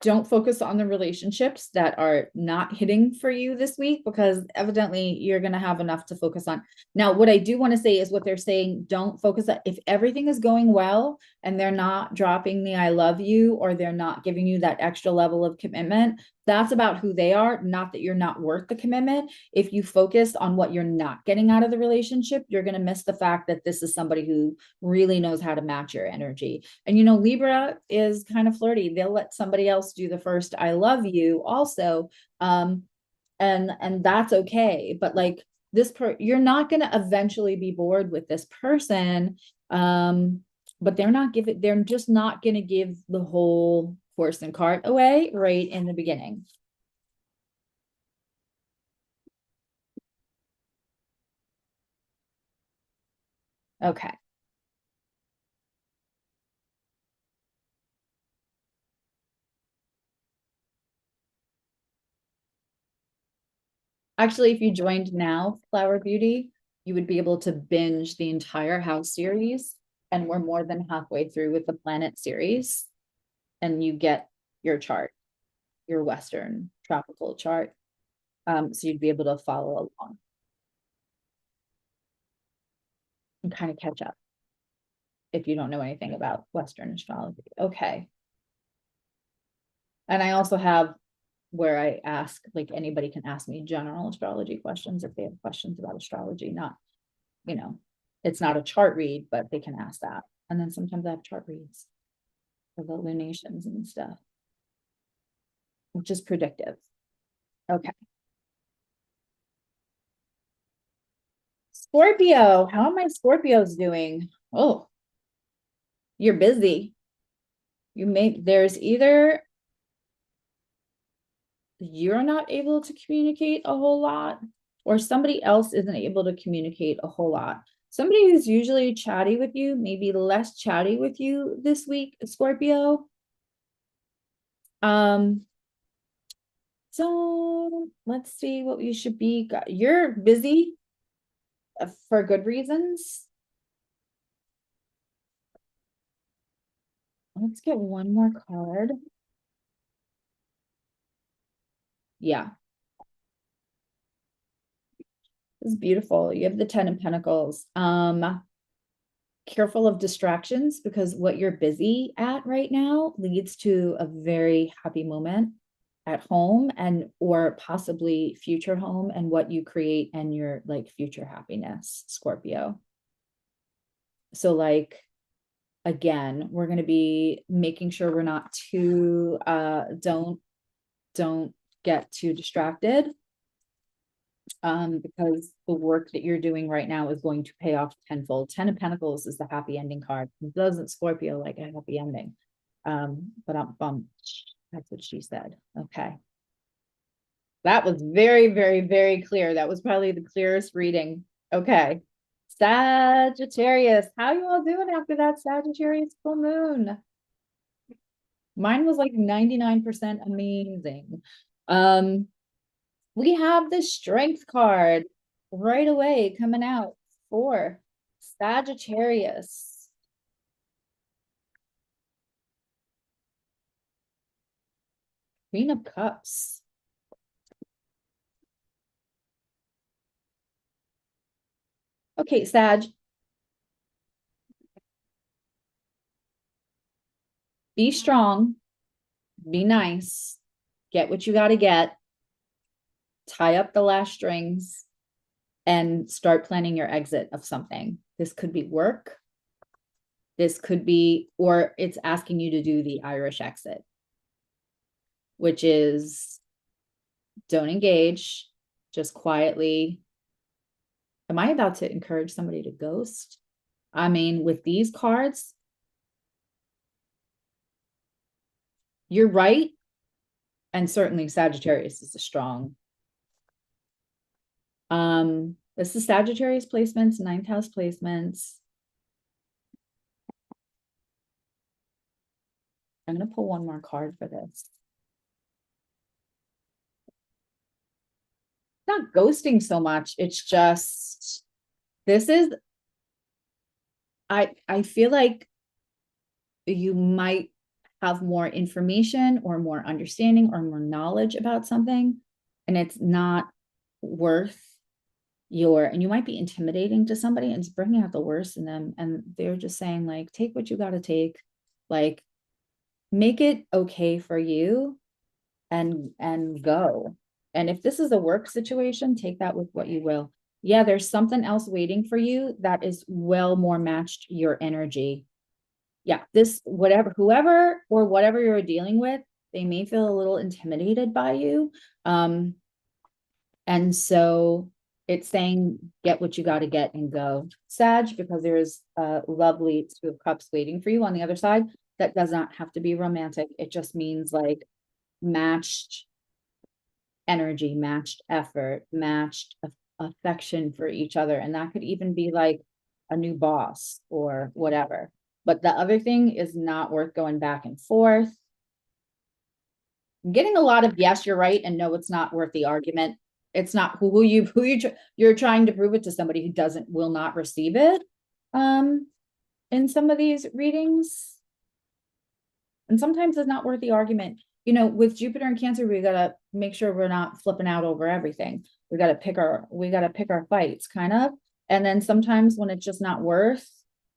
don't focus on the relationships that are not hitting for you this week, because evidently you're going to have enough to focus on. Now, what I do want to say is what they're saying, don't focus on, if everything is going well and they're not dropping the I love you, or they're not giving you that extra level of commitment, that's about who they are, not that you're not worth the commitment. If you focus on what you're not getting out of the relationship, you're going to miss the fact that this is somebody who really knows how to match your energy. And you know, Libra is kind of flirty. They'll let somebody else do the first I love you also. And that's okay. But like you're not going to eventually be bored with this person. But they're just not going to give the whole horse and cart away right in the beginning. Okay. Actually, if you joined now, Flower Beauty, you would be able to binge the entire house series. And we're more than halfway through with the planet series. And you get your chart, your Western tropical chart. So you'd be able to follow along and kind of catch up if you don't know anything about Western astrology. Okay. And I also have where I ask, like, anybody can ask me general astrology questions if they have questions about astrology, not, you know, it's not a chart read, but they can ask that. And then sometimes I have chart reads for the lunations and stuff, which is predictive. Okay. Scorpio, how are my Scorpios doing? Oh, you're busy. There's either you're not able to communicate a whole lot, or somebody else isn't able to communicate a whole lot. Somebody who's usually chatty with you, maybe less chatty with you this week, Scorpio. So let's see what you should be. You're busy for good reasons. Let's get one more card. Yeah. It's beautiful. You have the 10 of Pentacles. Careful of distractions, because what you're busy at right now leads to a very happy moment at home, and or possibly future home, and what you create and your like future happiness, Scorpio. So like, again, we're going to be making sure we're not too don't get too distracted, because the work that you're doing right now is going to pay off tenfold. 10 of Pentacles is the happy ending card. It doesn't Scorpio like a happy ending. But that's what she said. Okay. That was very, very, very clear. That was probably the clearest reading. Okay. Sagittarius, how you all doing after that Sagittarius full moon? Mine was like 99% amazing. We have the strength card right away coming out for Sagittarius. Queen of Cups. Okay, Sag. Be strong. Be nice. Get what you got to get. Tie up the last strings and start planning your exit of something. This could be work. This could be, or it's asking you to do the Irish exit, which is don't engage, just quietly. Am I about to encourage somebody to ghost? I mean, with these cards, you're right. And certainly Sagittarius is a strong. This is Sagittarius placements, ninth house placements. I'm going to pull one more card for this. Not ghosting so much. It's just, this is, I feel like you might have more information or more understanding or more knowledge about something, and it's not worth and you might be intimidating to somebody and it's bringing out the worst in them, and they're just saying like, take what you got to take, like make it okay for you and go. And if this is a work situation, take that with what you will. Yeah, there's something else waiting for you that is well more matched your energy. Yeah, this whoever or whatever you're dealing with, they may feel a little intimidated by you. And so it's saying, get what you got to get and go, Sag, because there is a lovely Two of Cups waiting for you on the other side. That does not have to be romantic. It just means like matched energy, matched effort, matched affection for each other. And that could even be like a new boss or whatever. But the other thing is not worth going back and forth. I'm getting a lot of yes, you're right, and no, it's not worth the argument. It's not you're trying to prove it to somebody who will not receive it. In some of these readings, and sometimes it's not worth the argument. You know, with Jupiter and Cancer, we gotta make sure we're not flipping out over everything. We gotta pick our fights, kind of. And then sometimes when it's just not worth,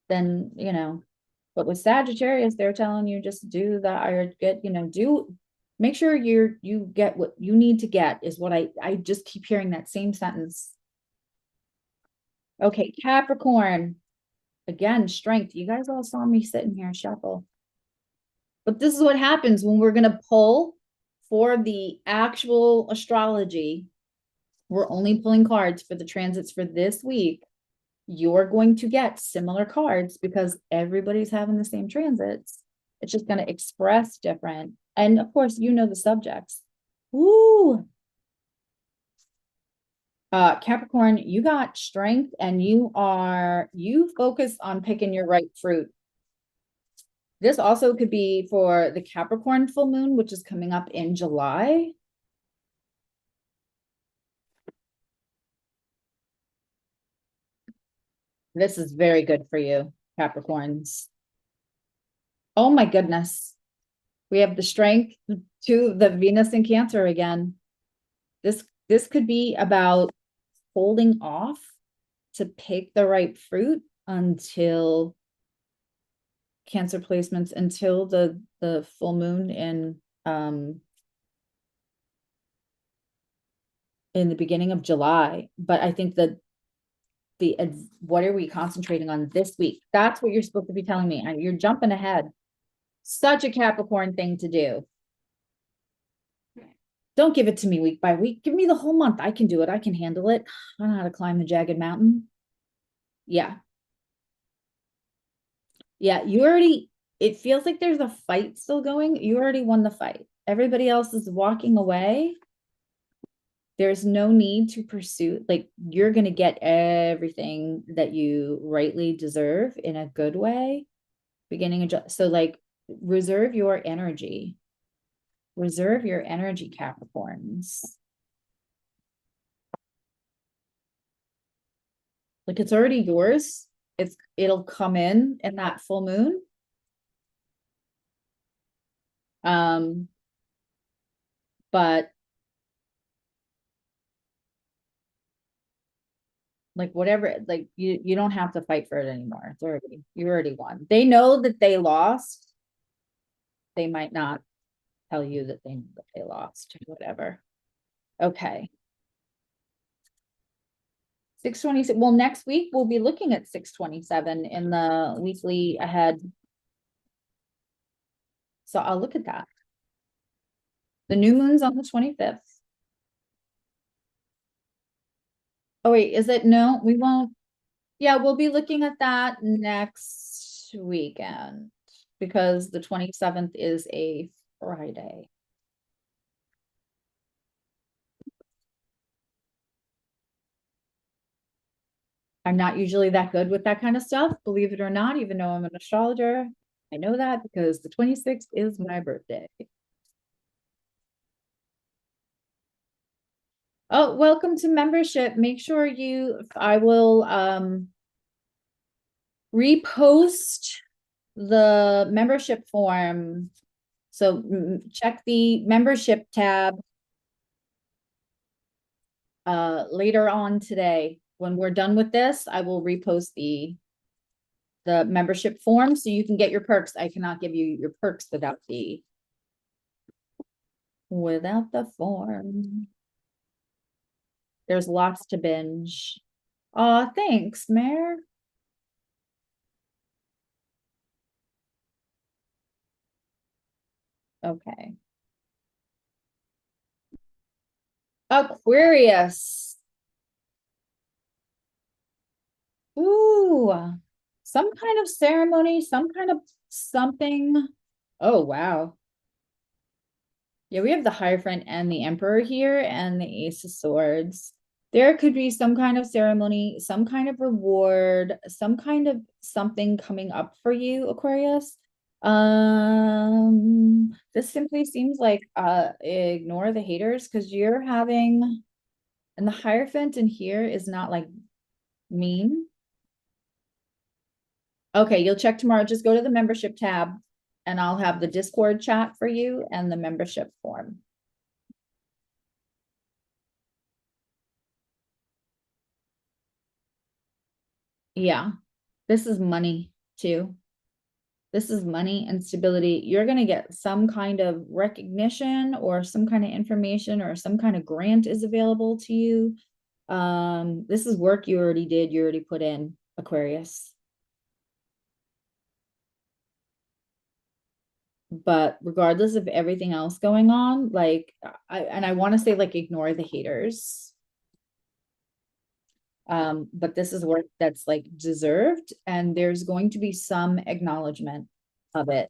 then But with Sagittarius, they're telling you just do that, or make sure you get what you need to get, is what I just keep hearing that same sentence. Okay, Capricorn. Again, strength. You guys all saw me sitting here shuffle. But this is what happens when we're going to pull for the actual astrology. We're only pulling cards for the transits for this week. You're going to get similar cards because everybody's having the same transits. It's just going to express different. And of course, the subjects. Woo! Capricorn, you got strength and you focus on picking your right fruit. This also could be for the Capricorn full moon, which is coming up in July. This is very good for you, Capricorns. Oh my goodness. We have the strength to the Venus in Cancer again. This could be about holding off to pick the right fruit until Cancer placements, until the full moon in the beginning of July. But I think that what are we concentrating on this week? That's what you're supposed to be telling me. You're jumping ahead. Such a Capricorn thing to do. Don't give it to me week by week. Give me the whole month. I can do it. I can handle it. I know how to climb the jagged mountain. Yeah. Yeah, it feels like there's a fight still going. You already won the fight. Everybody else is walking away. There's no need to pursue, like you're going to get everything that you rightly deserve in a good way. So like reserve your energy. Reserve your energy, Capricorns. Like it's already yours. It'll come in that full moon. But like whatever, like you don't have to fight for it anymore. You already won. They know that they lost. They might not tell you that they lost, whatever. Okay. 627. Well, next week we'll be looking at 627 in the weekly ahead. So I'll look at that. The new moon's on the 25th. Oh wait, is it? No, we won't. Yeah, we'll be looking at that next weekend because the 27th is a Friday. I'm not usually that good with that kind of stuff, believe it or not, even though I'm an astrologer. I know that because the 26th is my birthday. Oh, welcome to membership. Make sure I will repost the membership form So check the membership tab later on today. When we're done with this, I will repost the membership form so you can get your perks. I cannot give you your perks without the form. There's lots to binge. Thanks, Mare. Okay. Aquarius. Ooh, some kind of ceremony, some kind of something. Oh, wow. Yeah, we have the Hierophant and the Emperor here and the Ace of Swords. There could be some kind of ceremony, some kind of reward, some kind of something coming up for you, Aquarius. This simply seems like ignore the haters because you're having, and the Hierophant in here is not like mean. Okay, you'll check tomorrow. Just go to the membership tab and I'll have the Discord chat for you and the membership form. Yeah, this is money too. This is money and stability. You're going to get some kind of recognition or some kind of information or some kind of grant is available to you. This is work you already did, you already put in, Aquarius. But regardless of everything else going on, like I want to say like ignore the haters. But this is work that's like deserved, and there's going to be some acknowledgement of it.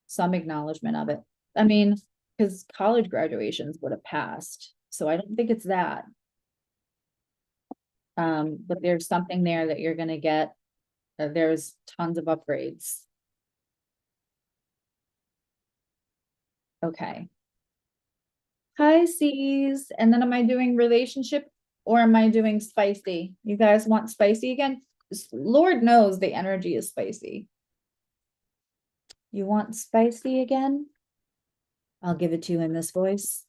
Some acknowledgement of it. I mean, because college graduations would have passed, so I don't think it's that. But there's something there that you're gonna get. There's tons of upgrades. Okay. Pisces, and then am I doing relationship or am I doing spicy? You guys want spicy again? Lord knows the energy is spicy. You want spicy again? I'll give it to you in this voice.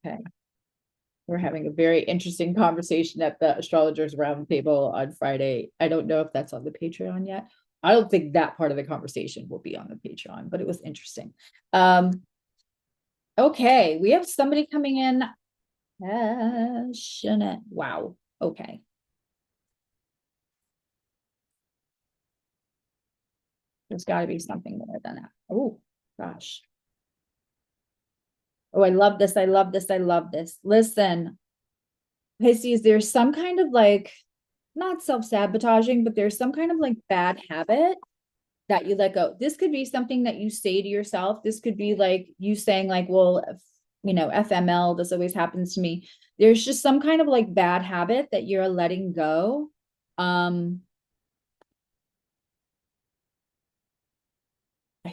Okay. We're having a very interesting conversation at the astrologers roundtable on Friday. I don't know if that's on the Patreon yet. I don't think that part of the conversation will be on the Patreon, but it was interesting. Okay, we have somebody coming in. Passionate. Wow. Okay. There's got to be something more than that. Oh, gosh. Oh, I love this. I love this. I love this. Listen, Pisces, there's some kind of like, not self-sabotaging, but there's some kind of like bad habit that you let go. This could be something that you say to yourself. This could be like you saying like, well, you know, FML, this always happens to me. There's just some kind of like bad habit that you're letting go. I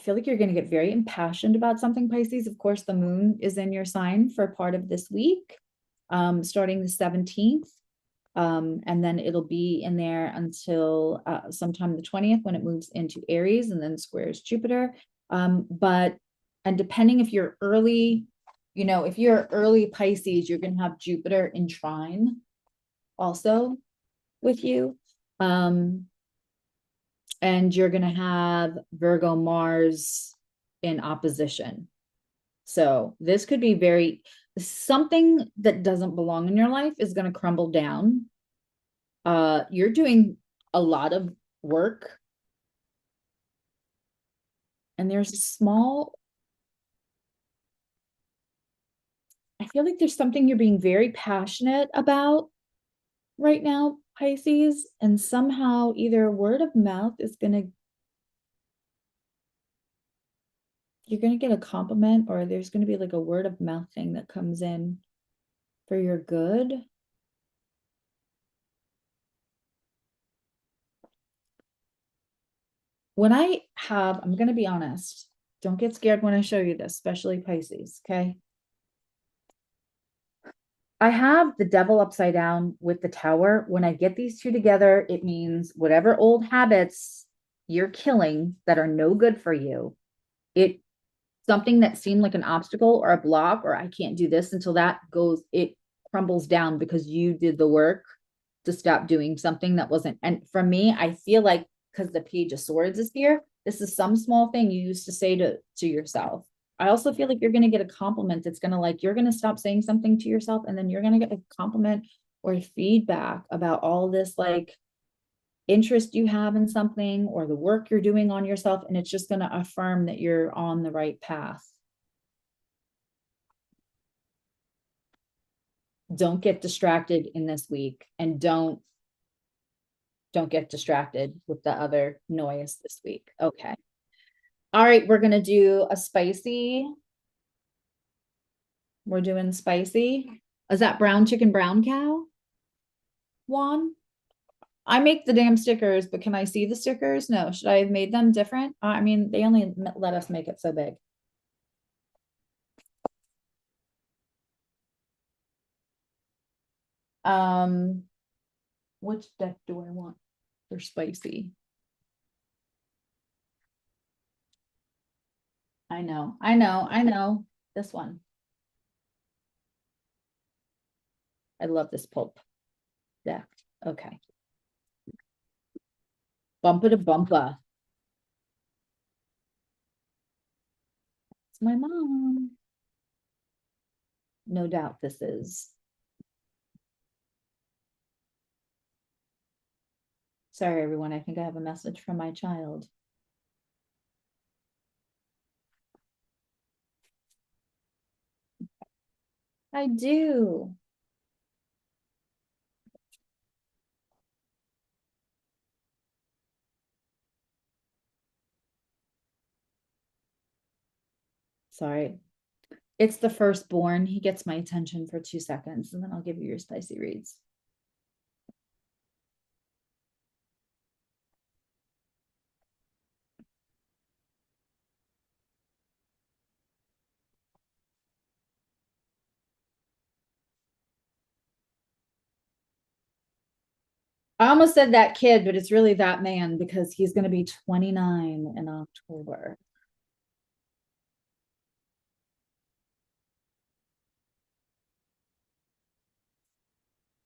feel like you're going to get very impassioned about something, Pisces. Of course, the moon is in your sign for part of this week, starting the 17th. And then it'll be in there until sometime the 20th when it moves into Aries and then squares Jupiter. And depending if you're early, you know, if you're early Pisces, you're going to have Jupiter in trine also with you. And you're going to have Virgo Mars in opposition. So this could be something that doesn't belong in your life is going to crumble down. You're doing a lot of work. And there's a small, I feel like there's something you're being very passionate about right now, Pisces, and somehow either word of mouth is going to, you're going to get a compliment or there's going to be like a word of mouth thing that comes in for your good. When I'm going to be honest, don't get scared when I show you this, especially Pisces, okay? I have the devil upside down with the tower. When I get these two together, it means whatever old habits you're killing that are no good for you, it something that seemed like an obstacle or a block, or I can't do this until that goes, it crumbles down because you did the work to stop doing something that wasn't. And for me, I feel like because the Page of Swords is here, this is some small thing you used to say to yourself. I also feel like you're going to get a compliment that's going to like, you're going to stop saying something to yourself, and then you're going to get a compliment or feedback about all this like interest you have in something or the work you're doing on yourself. And it's just going to affirm that you're on the right path. Don't get distracted in this week, and don't get distracted with the other noise this week. Okay. All right, we're going to do a spicy. We're doing spicy. Is that brown chicken, brown cow? One. I make the damn stickers, but can I see the stickers? No. Should I have made them different? I mean, they only let us make it so big. Um, which deck do I want for spicy? I know. This one. I love this pulp deck. Okay. Bumper to bumper. It's my mom. No doubt this is. Sorry, everyone. I think I have a message from my child. I do. Sorry. It's the firstborn. He gets my attention for 2 seconds, and then I'll give you your spicy reads. I almost said that kid, but it's really that man because he's going to be 29 in October.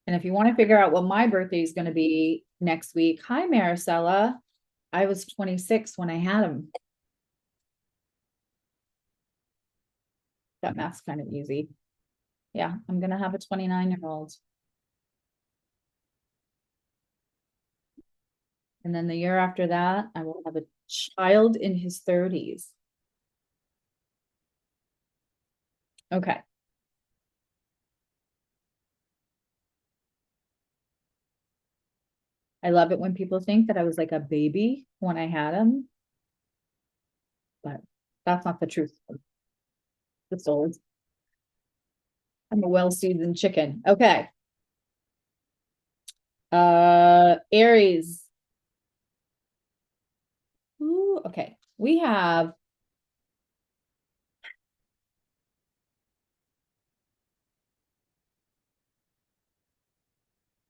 And if you want to figure out what my birthday is going to be next week, hi, Maricela. I was 26 when I had him. That math's kind of easy. Yeah, I'm going to have a 29-year-old. And then the year after that, I will have a child in his 30s. Okay. I love it when people think that I was like a baby when I had him, but that's not the truth. It's old. I'm a well-seasoned chicken. Okay. Aries. Ooh, okay. We have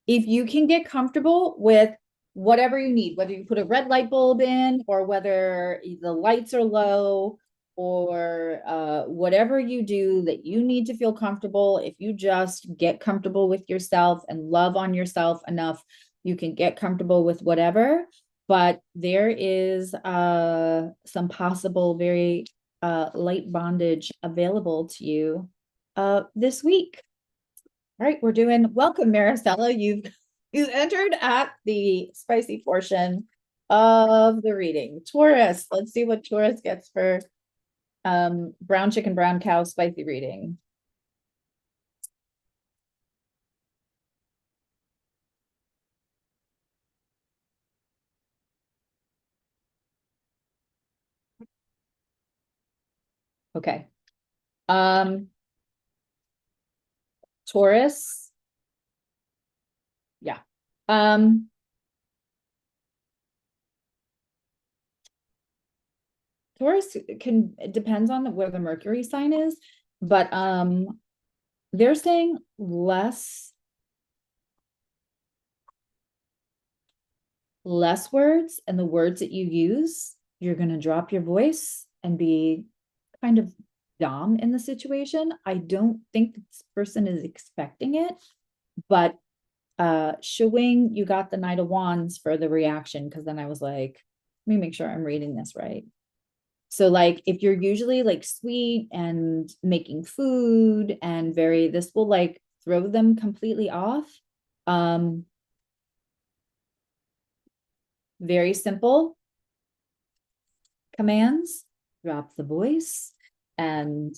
if you can get comfortable with whatever you need, whether you put a red light bulb in or whether the lights are low or whatever you do that you need to feel comfortable, if you just get comfortable with yourself and love on yourself enough, you can get comfortable with whatever. But there is some possible very light bondage available to you this week. All right, we're doing welcome, Maricela. You've entered at the spicy portion of the reading. Taurus, let's see what Taurus gets for brown chicken, brown cow spicy reading. Okay. Taurus. Yeah. Um, Taurus can, it depends on where the Mercury sign is, but they're saying less words, and the words that you use, you're going to drop your voice and be kind of dom in the situation. I don't think this person is expecting it, but showing you got the Knight of Wands for the reaction, because then I was like, let me make sure I'm reading this right. So like if you're usually like sweet and making food and very, this will like throw them completely off. Very simple commands, drop the voice and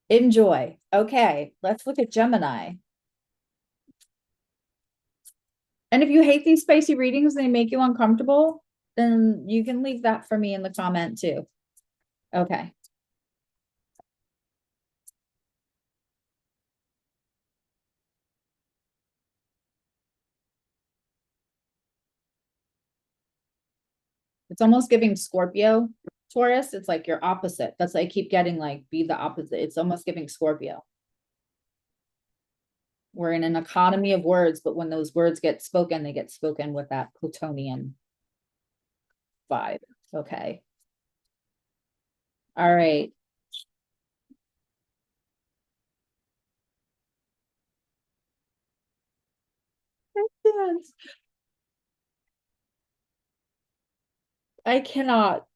enjoy. Okay, let's look at Gemini. And if you hate these spicy readings and they make you uncomfortable, then you can leave that for me in the comment too. Okay. It's almost giving Scorpio, Taurus. It's like your opposite. That's I keep getting like be the opposite. It's almost giving Scorpio. We're in an economy of words, but when those words get spoken, they get spoken with that Plutonian vibe. Okay. All right. Yes. I cannot.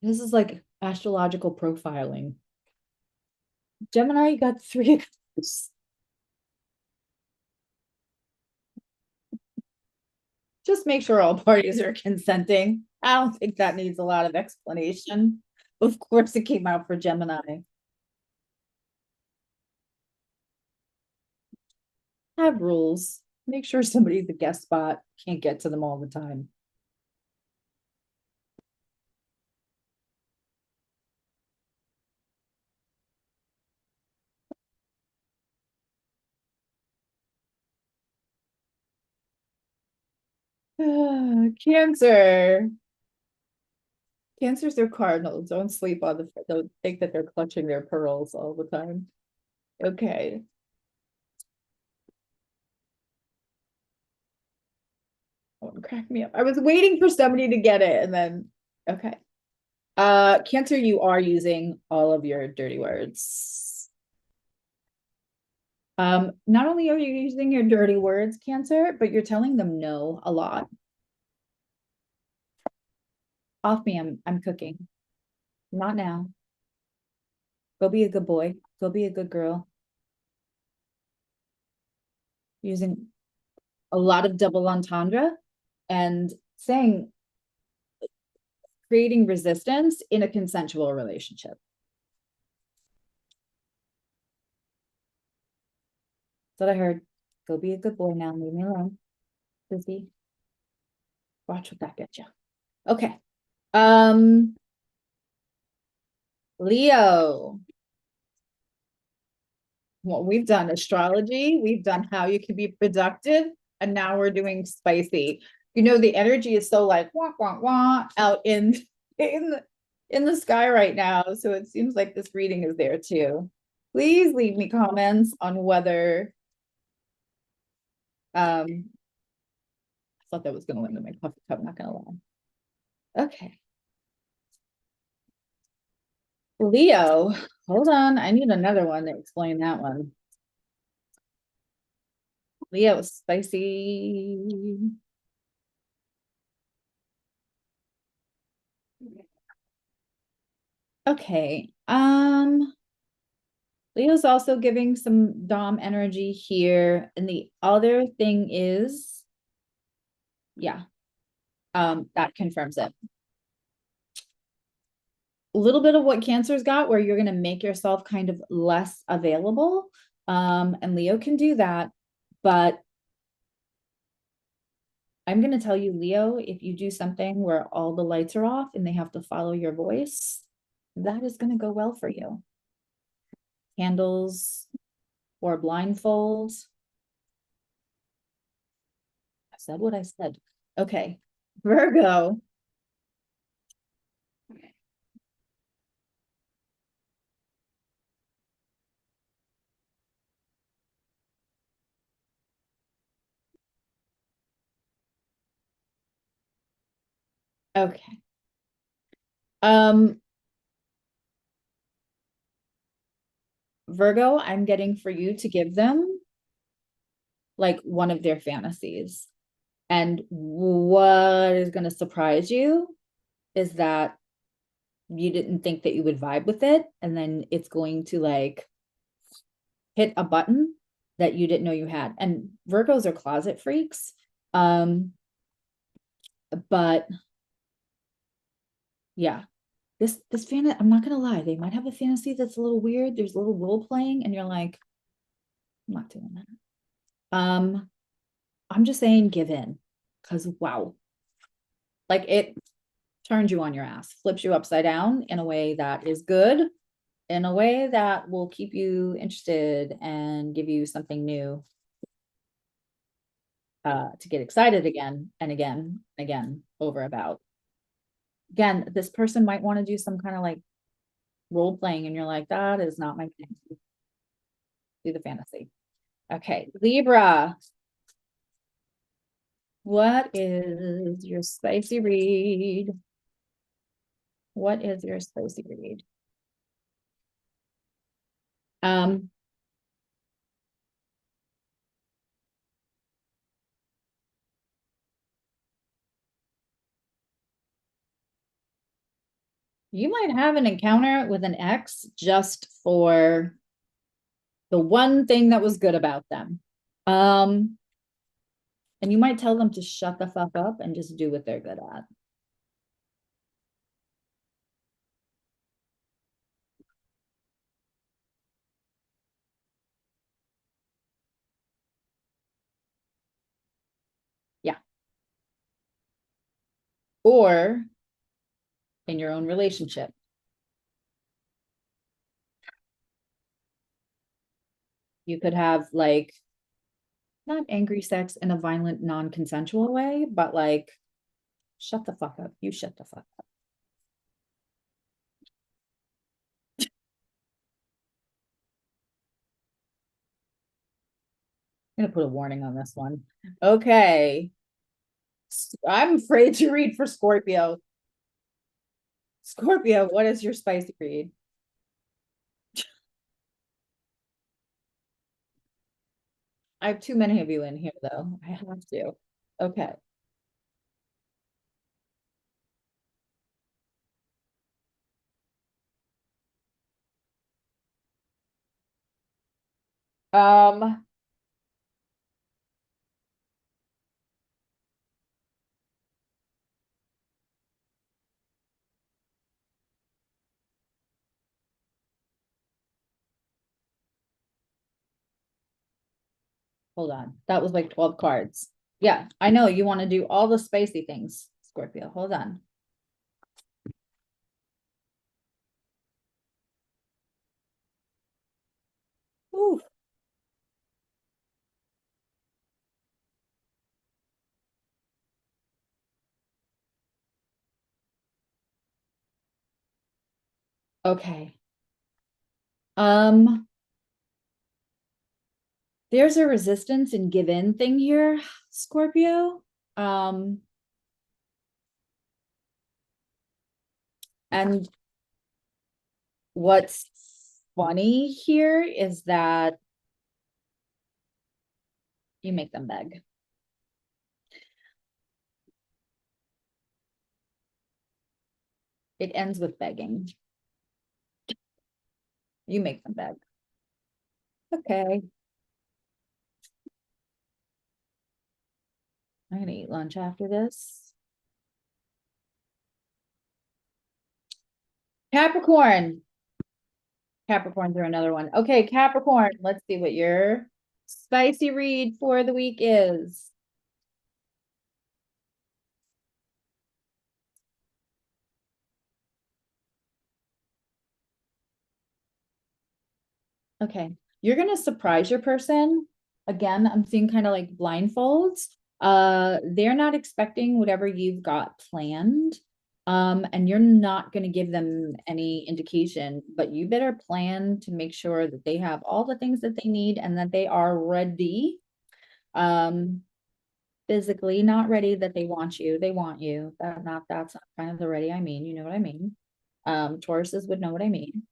This is like astrological profiling. Gemini got 3 of cups. Just make sure all parties are consenting. I don't think that needs a lot of explanation. Of course, it came out for Gemini. Have rules. Make sure somebody's a guest spot. Can't get to them all the time. Cancer. Cancers are cardinals. Don't sleep on the, don't think that they're clutching their pearls all the time. Okay. Oh, crack me up. I was waiting for somebody to get it and then, okay. Cancer, you are using all of your dirty words. Not only are you using your dirty words, Cancer, but you're telling them no a lot. Off me, I'm cooking. Not now. Go be a good boy. Go be a good girl. Using a lot of double entendre and saying, creating resistance in a consensual relationship. That's what I heard. Go be a good boy now. Leave me alone. Suzzy. Watch what that gets you. Okay. Leo. Well, we've done astrology, we've done how you can be productive, and now we're doing spicy. You know, the energy is so like wah wah wah out in the sky right now. So it seems like this reading is there too. Please leave me comments on whether I thought that was gonna land in my coffee cup, not gonna lie. Okay. Leo, hold on. I need another one to explain that one. Leo spicy. Okay. Leo's also giving some Dom energy here. And the other thing is, yeah, that confirms it. A little bit of what Cancer's got, where you're going to make yourself kind of less available. And Leo can do that. But I'm going to tell you, Leo, if you do something where all the lights are off and they have to follow your voice, that is going to go well for you. Candles or blindfolds. I said what I said. Okay. Virgo. Okay. Um, Virgo, I'm getting for you to give them like one of their fantasies. And what is going to surprise you is that you didn't think that you would vibe with it. And then it's going to like hit a button that you didn't know you had. And Virgos are closet freaks. Um, but yeah, this fan, I'm not gonna lie, they might have a fantasy that's a little weird. There's a little role playing, and you're like, I'm not doing that. I'm just saying give in. Because wow, like it turns you on your ass, flips you upside down in a way that is good, in a way that will keep you interested and give you something new to get excited again and again and again over about. Again, this person might want to do some kind of like role playing, and you're like, that is not my thing. Do the fantasy. Okay, Libra. What is your spicy read? What is your spicy read? Um, you might have an encounter with an ex just for the one thing that was good about them. Um, and you might tell them to shut the fuck up and just do what they're good at. Yeah. Or in your own relationship. You could have like not angry sex in a violent, non-consensual way, but like shut the fuck up. You shut the fuck up. I'm gonna put a warning on this one. Okay. I'm afraid to read for Scorpio. Scorpio, what is your spicy read? I have too many of you in here though. I have to. Okay. Um, hold on. That was like 12 cards. Yeah, I know you want to do all the spicy things, Scorpio. Hold on. Ooh, okay. Um, there's a resistance and give in thing here, Scorpio. Um, and what's funny here is that you make them beg. It ends with begging. You make them beg. Okay. I'm gonna eat lunch after this. Capricorn. Capricorn through another one. Okay, Capricorn. Let's see what your spicy read for the week is. Okay. You're gonna surprise your person. Again, I'm seeing kind of like blindfolds. They're not expecting whatever you've got planned. And you're not going to give them any indication, but you better plan to make sure that they have all the things that they need and that they are ready. Physically not ready, that they want you. They want you. That's not kind of the ready I mean, you know what I mean. Tauruses would know what I mean.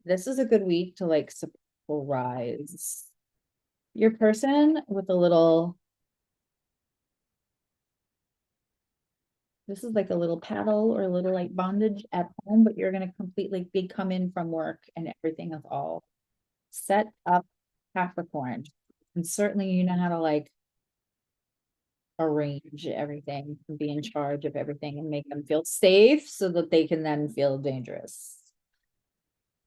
This is a good week to like surprise your person with a little, this is like a little paddle or a little like bondage at home, but you're gonna completely be come in from work and everything is all set up, Capricorn. And certainly you know how to like arrange everything and be in charge of everything and make them feel safe so that they can then feel dangerous.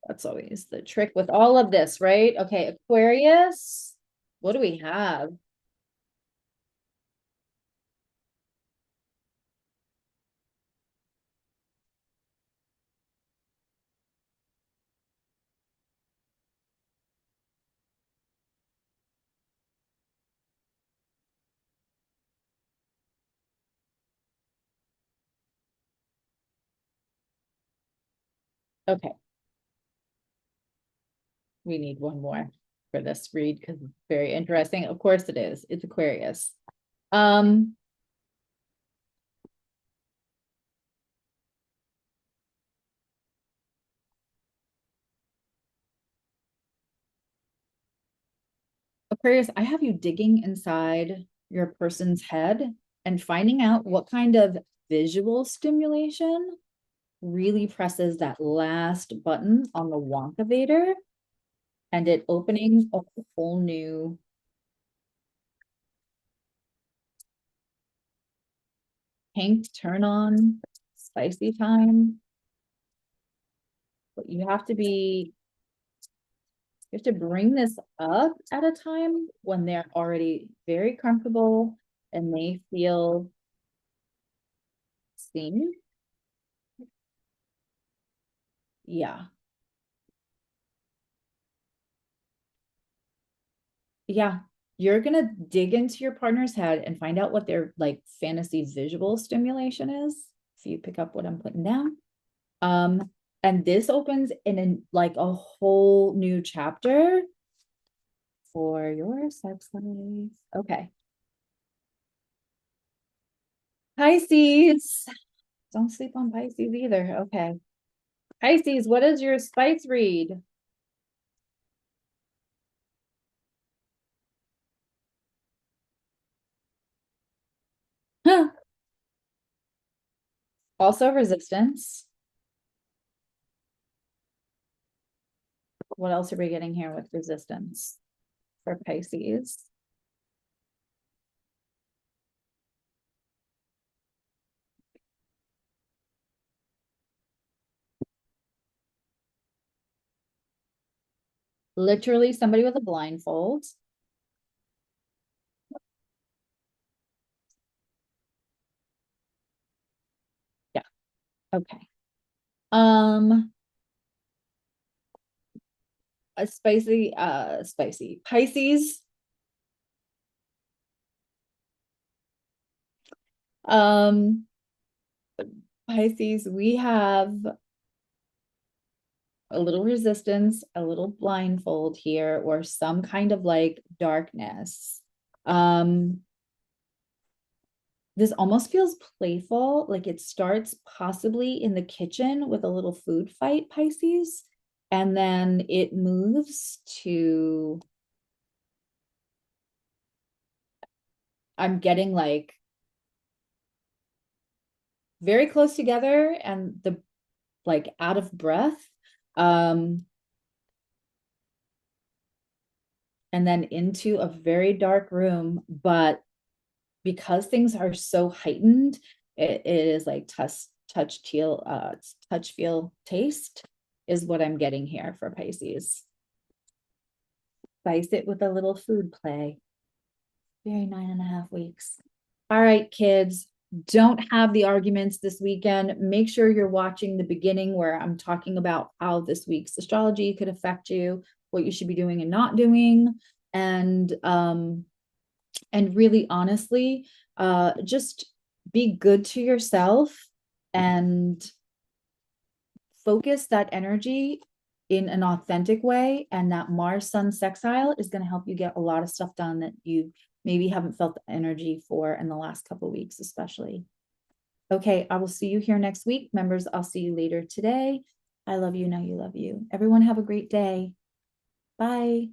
That's always the trick with all of this, right? Okay, Aquarius, what do we have? Okay, we need one more for this read because it's very interesting. Of course it is. It's Aquarius. Um, Aquarius, I have you digging inside your person's head and finding out what kind of visual stimulation really presses that last button on the Wonkavator and it opening a whole new pink turn on, spicy time. But you have to be, you have to bring this up at a time when they're already very comfortable and they feel seen. Yeah. Yeah. You're gonna dig into your partner's head and find out what their like fantasy visual stimulation is. If you pick up what I'm putting down. And this opens in like a whole new chapter for your sex life. Okay. Pisces. Don't sleep on Pisces either. Okay. Pisces, what is your spice read? Huh. Also resistance. What else are we getting here with resistance for Pisces? Literally somebody with a blindfold. Yeah. Okay. Um, a spicy Pisces. Um, Pisces, we have a little resistance, a little blindfold here, or some kind of like darkness. Um, this almost feels playful, like it starts possibly in the kitchen with a little food fight, Pisces, and then it moves to, I'm getting like very close together and the like out of breath. And then into a very dark room, but because things are so heightened, it is like touch, feel, taste is what I'm getting here for Pisces. Spice it with a little food play. Very 9.5 weeks. All right, kids, Don't have the arguments this weekend. Make sure you're watching the beginning where I'm talking about how this week's astrology could affect you, what you should be doing and not doing. And really honestly, just be good to yourself and focus that energy in an authentic way. And that Mars Sun sextile is going to help you get a lot of stuff done that you maybe haven't felt the energy for in the last couple of weeks, especially. Okay, I will see you here next week. Members, I'll see you later today. I love you. Now you love you. Everyone have a great day. Bye.